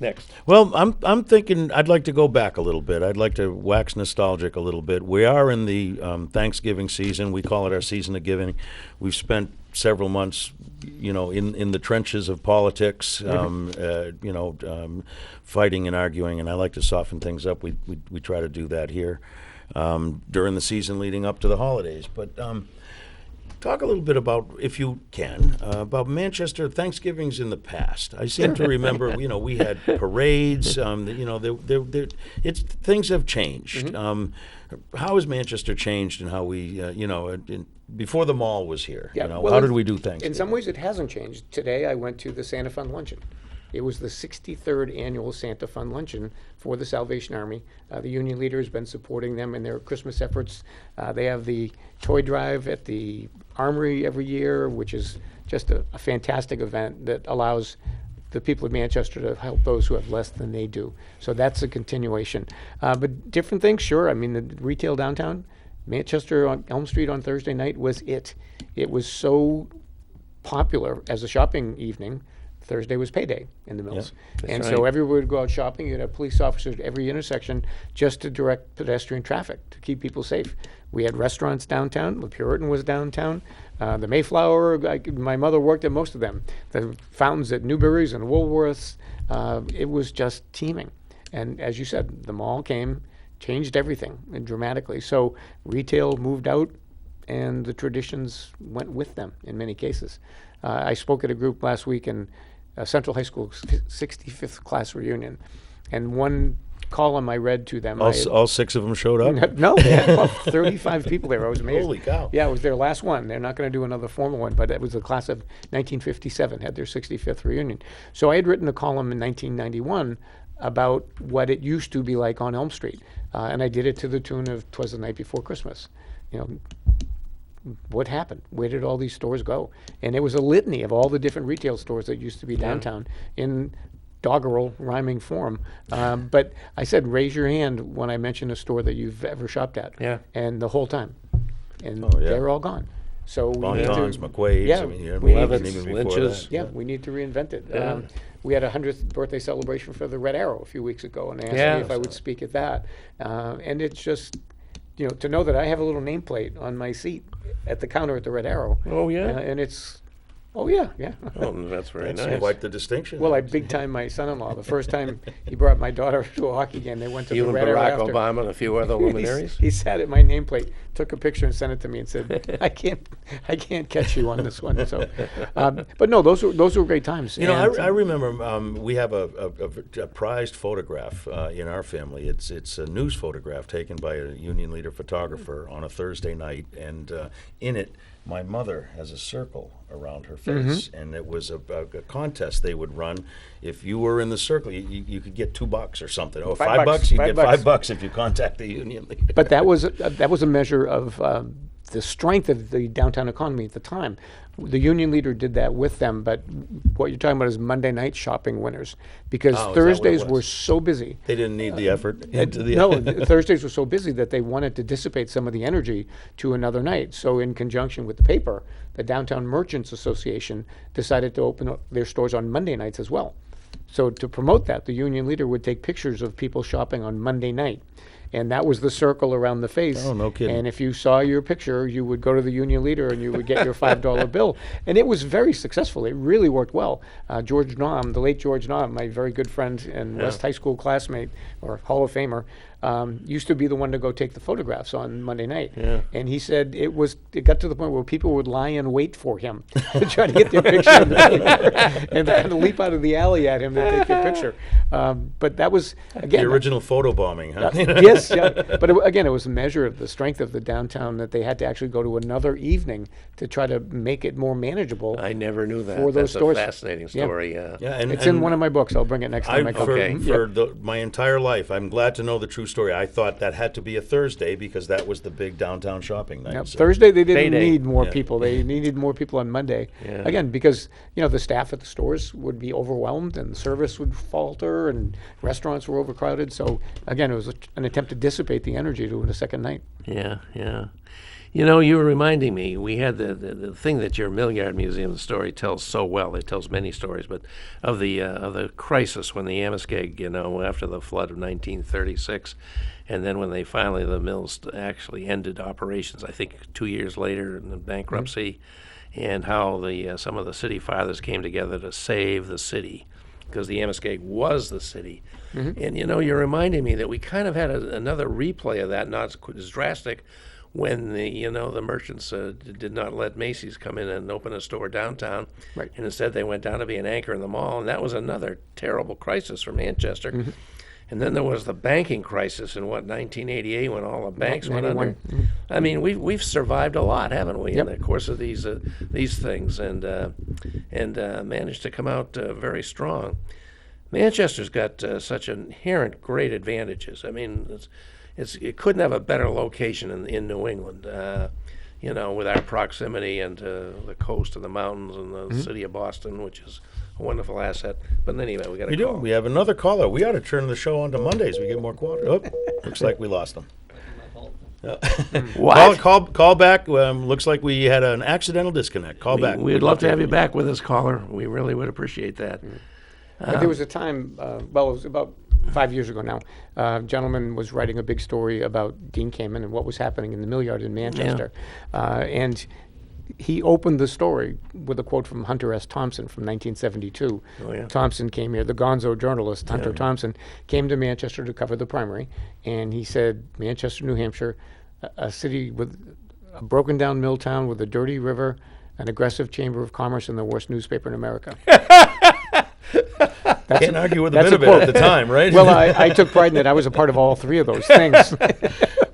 next. Well, I'm thinking I'd like to go back a little bit. I'd like to wax nostalgic a little bit. We are in the Thanksgiving season. We call it our season of giving. We've spent several months, in the trenches of politics, fighting and arguing, and I like to soften things up. We try to do that here during the season leading up to the holidays. But talk a little bit about, if you can, about Manchester Thanksgivings in the past. I seem to remember, we had parades. Things have changed. How has Manchester changed, and how we, before the mall was here? How did we do Thanksgiving? In some ways, it hasn't changed. Today, I went to the Santa Fund Luncheon. It was the 63rd annual Santa Fund Luncheon for the Salvation Army. The union leader has been supporting them in their Christmas efforts. They have the toy drive at the Armory every year, which is just a fantastic event that allows the people of Manchester to help those who have less than they do. So that's a continuation. But different things, sure. I mean, the retail downtown, Manchester on Elm Street on Thursday night was it. It was so popular as a shopping evening. Thursday was payday in the mills. And so everyone would go out shopping. You'd have police officers at every intersection just to direct pedestrian traffic, to keep people safe. We had restaurants downtown. The Puritan was downtown. The Mayflower, my mother worked at most of them. The fountains at Newberry's and Woolworths, it was just teeming. And as you said, the mall came, changed everything dramatically. So retail moved out, and the traditions went with them in many cases. I spoke at a group last week in Central High School 65th class reunion, and one column I read to them. All 6 of them showed up? No, they had about 35 people there. I was amazed. Holy cow. Yeah, it was their last one. They're not going to do another formal one, but it was the class of 1957, had their 65th reunion. So I had written a column in 1991 about what it used to be like on Elm Street, and I did it to the tune of "'Twas the Night Before Christmas." What happened? Where did all these stores go? And it was a litany of all the different retail stores that used to be downtown in doggerel rhyming form. But I said, raise your hand when I mention a store that you've ever shopped at. Yeah. And the whole time. And yeah. they're all gone. So we need Bonton's, to, McQuaid's, yeah, I mean, we even need before Lynch's. that. yeah, we need to reinvent it. Yeah. We had a 100th birthday celebration for the Red Arrow a few weeks ago, and they asked Yeah. me if I would speak at that. And it's just, to know that I have a little nameplate on my seat at the counter at the Red Arrow. Oh, yeah? And it's, oh, yeah. Oh, that's very That's nice. quite the distinction. Well, I big time my son-in-law. The first time he brought my daughter to a hockey game, they went to You the and Red Arrow Barack after. Obama and a few other luminaries? He sat at my nameplate, took a picture, and sent it to me, and said, "I can't catch you on this one." So, but no, those were great times. You know, And, I remember we have a prized photograph in our family. It's a news photograph taken by a union leader photographer on a Thursday night, and in it, my mother has a circle around her face, and it was a contest they would run. If you were in the circle, you could get $2 or something, or $5 $5. You'd get $5. $5 if you contact the union leader. But that was a measure of the strength of the downtown economy at the time. The union leader did that with them, but what you're talking about is Monday night shopping winners, because Oh, is that what it Thursdays was? were so busy. They didn't need the effort into the No, Thursdays were so busy that they wanted to dissipate some of the energy to another night. So in conjunction with the paper, the Downtown Merchants Association decided to open up their stores on Monday nights as well. So to promote that, the union leader would take pictures of people shopping on Monday night. And that was the circle around the face. Oh, no kidding. And if you saw your picture, you would go to the union leader and you would get your $5 bill. And it was very successful. It really worked well. George Naum, the late George Naum, my very good friend and West High School classmate, or Hall of Famer, used to be the one to go take the photographs on Monday night. Yeah. And he said it got to the point where people would lie in wait for him to try to get their picture in the paper and kind of leap out of the alley at him to take their picture. But that was, again, The original photo bombing, huh? yes, yeah. But again, it was a measure of the strength of the downtown that they had to actually go to another evening to try to make it more manageable. I never knew that. For those That's stores. a fascinating Yeah. story. Yeah. Yeah, and It's in one of my books. I'll bring it next time I come. For, Okay. for my entire life, I'm glad to know the true story. I thought that had to be a Thursday because that was the big downtown shopping night. Yep. So- Thursday they didn't Payday. need more Yeah. people. They needed more people on Monday. Yeah. Again, because the staff at the stores would be overwhelmed and service would falter and restaurants were overcrowded. So again, it was an attempt to dissipate the energy to a second night. Yeah, yeah. You were reminding me, we had the thing that your Millyard Museum story tells so well. It tells many stories, but of the crisis when the Amoskeag, after the flood of 1936, and then when the mills actually ended operations, I think 2 years later in the bankruptcy, and how some of the city fathers came together to save the city, because the Amoskeag was the city. And you're reminding me that we kind of had another replay of that, not as drastic, when the merchants did not let Macy's come in and open a store downtown, Right. and instead they went down to be an anchor in the mall, and that was another terrible crisis for Manchester. And then there was the banking crisis in 1988 when all the banks went under. 91. I mean, we've survived a lot, haven't we, Yep. in the course of these things, and managed to come out very strong. Manchester's got such inherent great advantages. I mean, it couldn't have a better location in New England. With our proximity and the coast and the mountains and the city of Boston, which is a wonderful asset. But anyway, we got We a do. call. We have another caller. We ought to turn the show on to Mondays. We get more quality. Oh, looks like we lost them. What? Call back. Looks like we had an accidental disconnect. Call back. We'd love to have you back with us, caller. We really would appreciate that. But there was a time, it was about 5 years ago now, a gentleman was writing a big story about Dean Kamen and what was happening in the Millyard in Manchester. And he opened the story with a quote from Hunter S. Thompson from 1972. Oh, yeah. Thompson came here, the gonzo journalist, Hunter Thompson, came to Manchester to cover the primary. And he said, Manchester, New Hampshire, a city with a broken down mill town with a dirty river, an aggressive chamber of commerce, and the worst newspaper in America. Can't argue with a that's bit a of it at quote. the time, right? Well, I took pride in that. I was a part of all three of those things.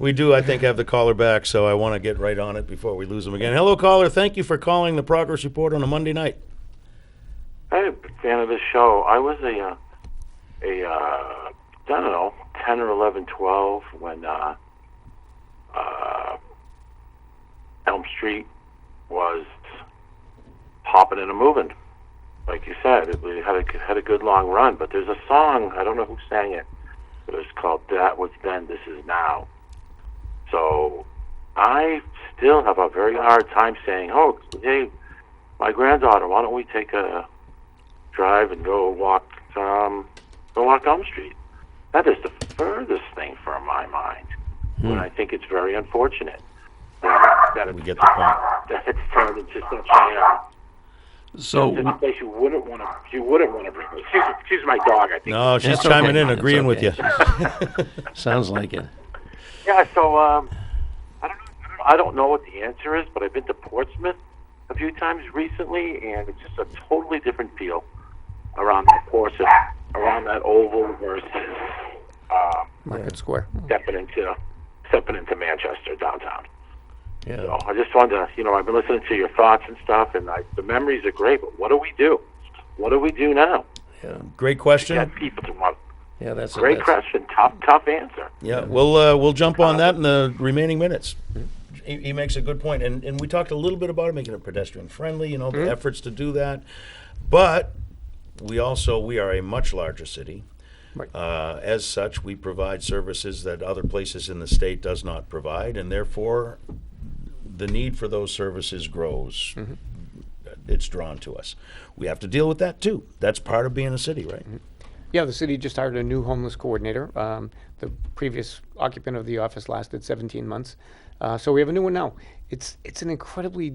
We do, I think, have the caller back, so I want to get right on it before we lose him again. Hello, caller. Thank you for calling the Progress Report on a Monday night. I'm a big fan of this show. I was I don't know, 10 or 11, 12 when Elm Street was popping and a moving. Like you said, it had a good long run. But there's a song, I don't know who sang it, but it's called That Was Then, This Is Now. So I still have a very hard time saying, oh, hey, my granddaughter, why don't we take a drive and go walk Elm Street? That is the furthest thing from my mind. And I think it's very unfortunate that We get the point. that it's turned into such a So, place you wouldn't want to bring. She's my dog, I think. No, she's That's chiming okay. in, That's agreeing with you. okay. sounds like it. Yeah, so I don't know what the answer is, but I've been to Portsmouth a few times recently, and it's just a totally different feel around that oval versus Market Square. stepping into Manchester downtown. Yeah. So I just wanted to, I've been listening to your thoughts and stuff, and the memories are great. But what do we do? What do we do now? Great question. Get people to want. Yeah, that's Great question. Tough answer. Yeah, we'll jump on that in the remaining minutes. he makes a good point, and we talked a little bit about it, making it pedestrian friendly. You know, the efforts to do that, but we are a much larger city. Right. As such, we provide services that other places in the state does not provide, and therefore, the need for those services grows. It's drawn to us. We have to deal with that too. That's part of being a city, right? Yeah, the city just hired a new homeless coordinator. The previous occupant of the office lasted 17 months. So we have a new one now. It's an incredibly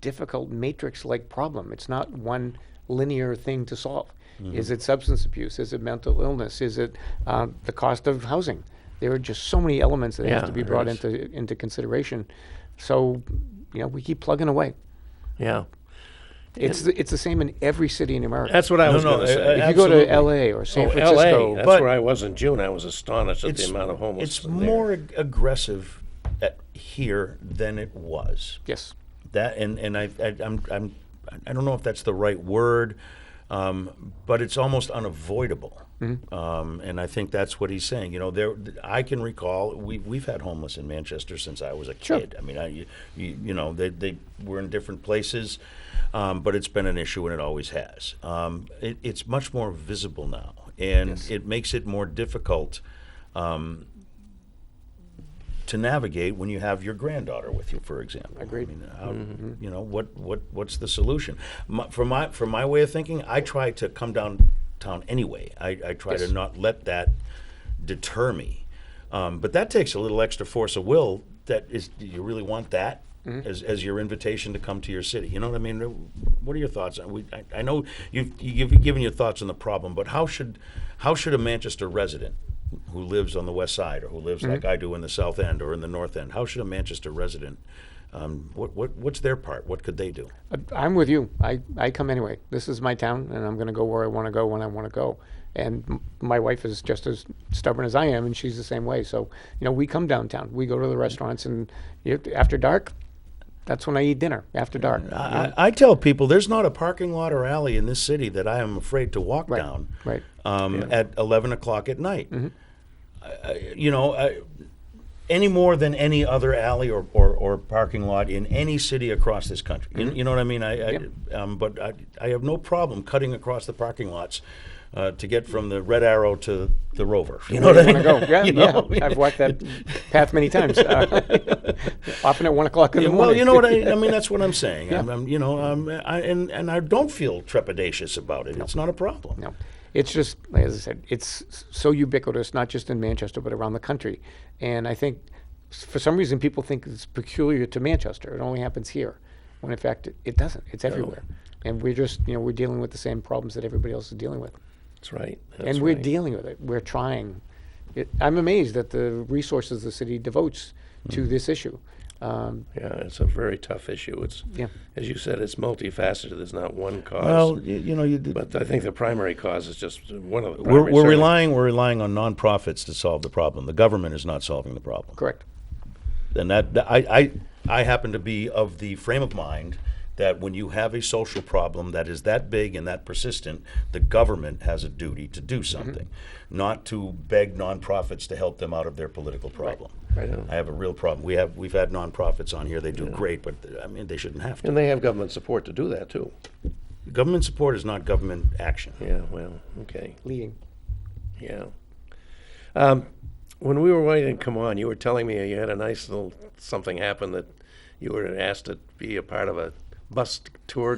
difficult matrix-like problem. It's not one linear thing to solve. Is it substance abuse? Is it mental illness? Is it the cost of housing? There are just so many elements that have to be there brought is. into consideration. So, we keep plugging away. Yeah. It's the same in every city in America. That's what I was no, going to say. If you go to absolutely. L.A. or San Oh, Francisco, LA. That's But- where I was in June. I was astonished at the amount of homeless. It's there. more aggressive here than it was. yes, That and I don't know if that's the right word, but it's almost unavoidable. And I think that's what he's saying. I can recall we've had homeless in Manchester since I was a kid. I mean, they were in different places, but it's been an issue and it always has. It's much more visible now, and it makes it more difficult to navigate when you have your granddaughter with you, for example. Agreed. I mean, what's the solution? From my way of thinking, I try to come downtown anyway. I try to not let that deter me. But that takes a little extra force of will. Do you really want that as your invitation to come to your city? You know what I mean? What are your thoughts? I know you've given your thoughts on the problem, but how should a Manchester resident who lives on the west side, or who lives like I do in the south end or in the north end, how should a Manchester resident, what's their part? What could they do? I'm with you. I come anyway. This is my town, and I'm going to go where I want to go when I want to go. And my wife is just as stubborn as I am, and she's the same way. So, we come downtown. We go to the restaurants, and after dark, that's when I eat dinner, after dark. I tell people there's not a parking lot or alley in this city that I am afraid to walk down Right. at 11 o'clock at night. Any more than any other alley or parking lot in any city across this country. You know what I mean? But I have no problem cutting across the parking lots to get from the Red Arrow to the Rover. You know what I mean? Go. Yeah. I've walked that path many times. Often at 1 o'clock in the morning. Well, you know what I mean. That's what I'm saying. Yeah. And I don't feel trepidatious about it. It's not a problem. No. It's just, as I said, it's so ubiquitous, not just in Manchester, but around the country. And I think, for some reason, people think it's peculiar to Manchester. It only happens here, when in fact, it doesn't. It's everywhere. And we're just, we're dealing with the same problems that everybody else is dealing with. That's right. And we're dealing with it. We're trying. I'm amazed at the resources the city devotes to this issue. Yeah, it's a very tough issue. It's, Yeah. as you said, it's multifaceted. There's not one cause. Well, you do. But I think the primary cause is just one of the We're primary. relying on nonprofits to solve the problem. The government is not solving the problem. Correct. And I happen to be of the frame of mind that when you have a social problem that is that big and that persistent, the government has a duty to do something, not to beg nonprofits to help them out of their political problem. Right. I have a real problem. We've had nonprofits on here. They do great, but I mean they shouldn't have to. And they have government support to do that, too. Government support is not government action. Yeah, well, okay. Leading. Yeah. When we were waiting to come on, you were telling me you had a nice little something happen that you were asked to be a part of a bus tour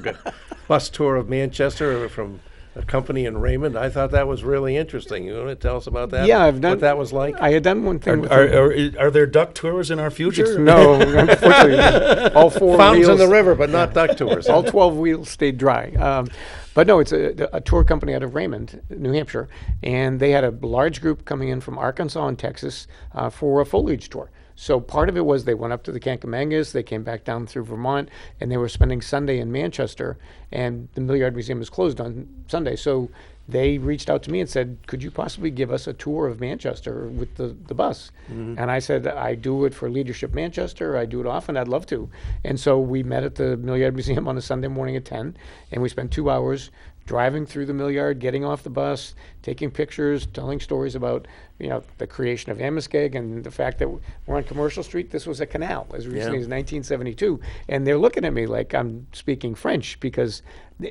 of Manchester from a company in Raymond. I thought that was really interesting. You want to tell us about that? Yeah, I've done. What that was like? I had done one thing with Are there duck tours in our future? No, unfortunately, all four Fountains wheels, in the river, but not duck tours. all 12 wheels stayed dry. But no, it's a tour company out of Raymond, New Hampshire, and they had a large group coming in from Arkansas and Texas for a foliage tour. So part of it was they went up to the Kankamangas, they came back down through Vermont, and they were spending Sunday in Manchester, and the Millyard Museum is closed on Sunday. So they reached out to me and said, could you possibly give us a tour of Manchester with the bus? And I said, I do it for Leadership Manchester. I do it often. I'd love to. And so we met at the Millyard Museum on a Sunday morning at 10, and we spent 2 hours driving through the Millyard, getting off the bus, taking pictures, telling stories about, the creation of Amoskeag and the fact that we're on Commercial Street. This was a canal as recently as 1972. And they're looking at me like I'm speaking French because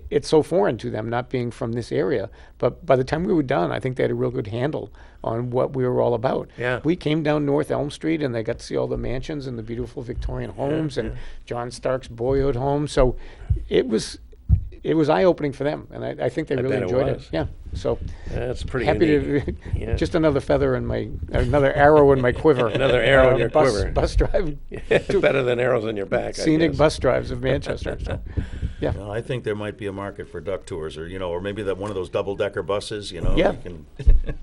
it's so foreign to them, not being from this area. But by the time we were done, I think they had a real good handle on what we were all about. Yeah. We came down North Elm Street and they got to see all the mansions and the beautiful Victorian homes and John Stark's boyhood home. So it was eye-opening for them, and I think they really bet it enjoyed it. was. Yeah, so That's pretty happy unique. to Yeah. just another feather in another arrow in my quiver. Another arrow in your bus, quiver. Bus drive, Better than arrows in your back. I scenic guess. bus drives of Manchester. So, yeah. Well, I think there might be a market for duck tours, or maybe that one of those double-decker buses. Yeah. you can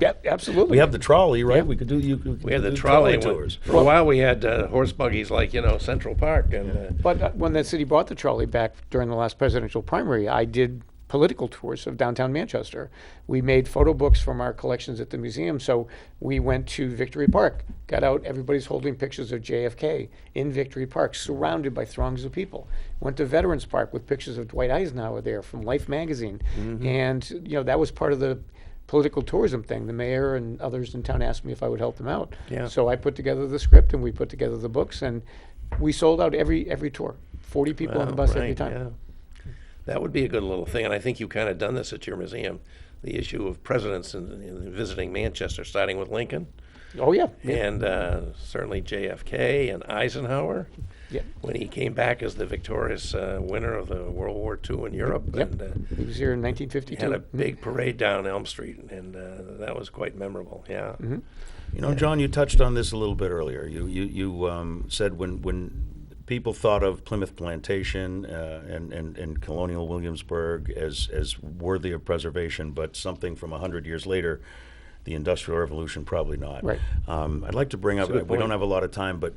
Yeah, absolutely. we have the trolley, right? Yeah. We could do We had the do trolley tours. For a while, we had horse buggies like Central Park, and But when the city bought the trolley back during the last presidential primary, I did political tours of downtown Manchester. We made photo books from our collections at the museum. So we went to Victory Park, got out, everybody's holding pictures of JFK in Victory Park, surrounded by throngs of people. Went to Veterans Park with pictures of Dwight Eisenhower there from Life magazine. And, that was part of the political tourism thing. The mayor and others in town asked me if I would help them out. Yeah. So I put together the script and we put together the books, and we sold out every tour. 40 people on the bus every time. Yeah. That would be a good little thing, and I think you kind of done this at your museum. The issue of presidents and visiting Manchester, starting with Lincoln, Oh, yeah. and certainly JFK and Eisenhower. Yeah. When he came back as the victorious winner of the World War II in Europe, Yep. and He was here in had 1952. a big parade down Elm Street, and that was quite memorable. Yeah. John, you touched on this a little bit earlier. You said when people thought of Plymouth Plantation and colonial Williamsburg as worthy of preservation, but something from 100 years later, the Industrial Revolution, probably not. Right. I'd like to bring up, That's a good we don't point. have a lot of time, but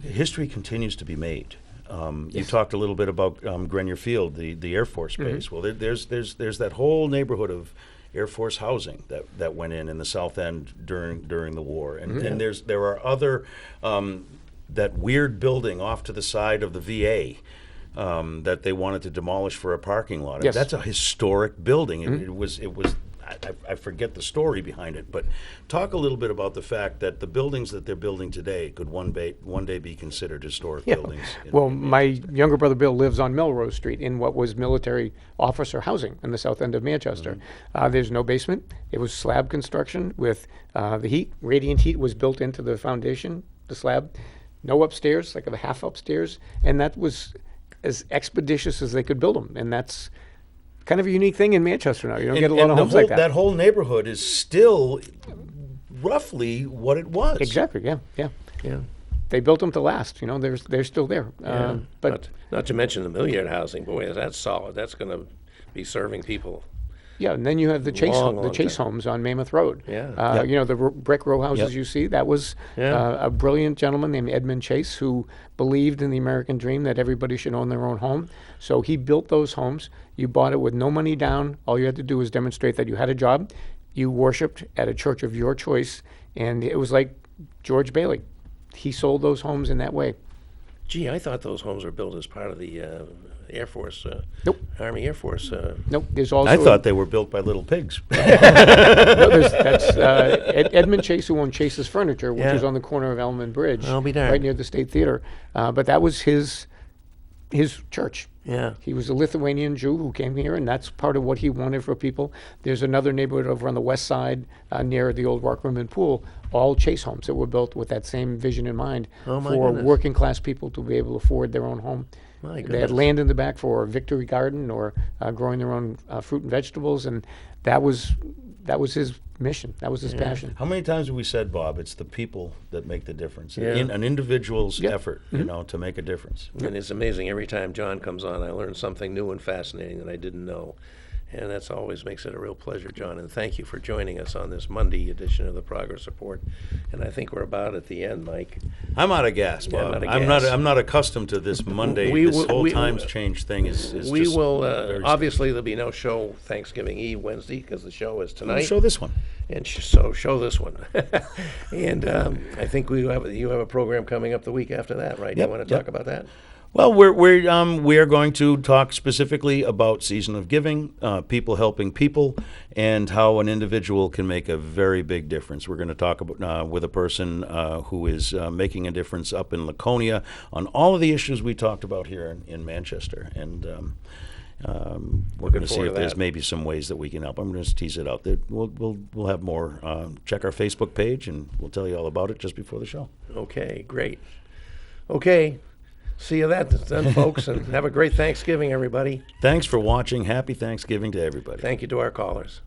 history continues to be made. You talked a little bit about Grenier Field, the Air Force Base. Well, there's that whole neighborhood of Air Force housing that went in the South End during the war, and there are other that weird building off to the side of the VA that they wanted to demolish for a parking lot. Yes. That's a historic building. It was. I forget the story behind it, but talk a little bit about the fact that the buildings that they're building today could one day be considered historic buildings. Well, my younger brother Bill lives on Melrose Street in what was military officer housing in the south end of Manchester. There's no basement. It was slab construction with the heat. Radiant heat was built into the foundation, the slab. No upstairs, like a half upstairs. And that was as expeditious as they could build them. And that's kind of a unique thing in Manchester now. You don't get a lot of homes like that. That whole neighborhood is still roughly what it was. Exactly, yeah. Yeah. They built them to last. They're still there. But not to mention the Millyard housing. Boy, that's solid. That's going to be serving people. yeah, and then you have the Long Chase time. homes on Mammoth Road. Yeah. The brick row houses you see. That was Yeah. a brilliant gentleman named Edmund Chase who believed in the American dream that everybody should own their own home. So he built those homes. You bought it with no money down. All you had to do was demonstrate that you had a job. You worshipped at a church of your choice, and it was like George Bailey. He sold those homes in that way. Gee, I thought those homes were built as part of the Air Force, Nope. Army Air Force. Nope. There's also I thought they were built by little pigs. that's Edmund Chase, who owned Chase's Furniture, which Yeah. is on the corner of Elm and Bridge, I'll be darned. right near the State Theater. But that was his church. Yeah. He was a Lithuanian Jew who came here, and that's part of what he wanted for people. There's another neighborhood over on the west side near the old Rockroom and Pool, all Chase homes that were built with that same vision in mind Oh, my for goodness. working class people to be able to afford their own home. My They had goodness. land in the back for a Victory Garden or growing their own fruit and vegetables, and that was his mission. That was his passion. How many times have we said, Bob, it's the people that make the difference? Yeah. An individual's Yep. effort, to make a difference. And it's amazing. Every time John comes on, I learn something new and fascinating that I didn't know. And that's always makes it a real pleasure, John. And thank you for joining us on this Monday edition of the Progress Report. And I think we're about at the end, Mike. I'm out of gas, Yeah, Bob. I'm out of I'm gas. not. I'm not accustomed to this Monday. We this will- whole we- times change thing is We just will, very obviously, there'll be no show Thanksgiving Eve Wednesday because the show is strange. tonight. Show this one. And so show this one. And I think you have a program coming up the week after that, right? Yep, You want to yep. talk about that? Well, we are going to talk specifically about Season of Giving, people helping people, and how an individual can make a very big difference. We're going to talk about, with a person who is making a difference up in Laconia on all of the issues we talked about here in Manchester. And we're going to see forward if to there's that. maybe some ways that we can help. I'm going to tease it out. We'll have more. Check our Facebook page, and we'll tell you all about it just before the show. Okay, great. Okay, see you then, folks, and have a great Thanksgiving, everybody. Thanks for watching. Happy Thanksgiving to everybody. Thank you to our callers.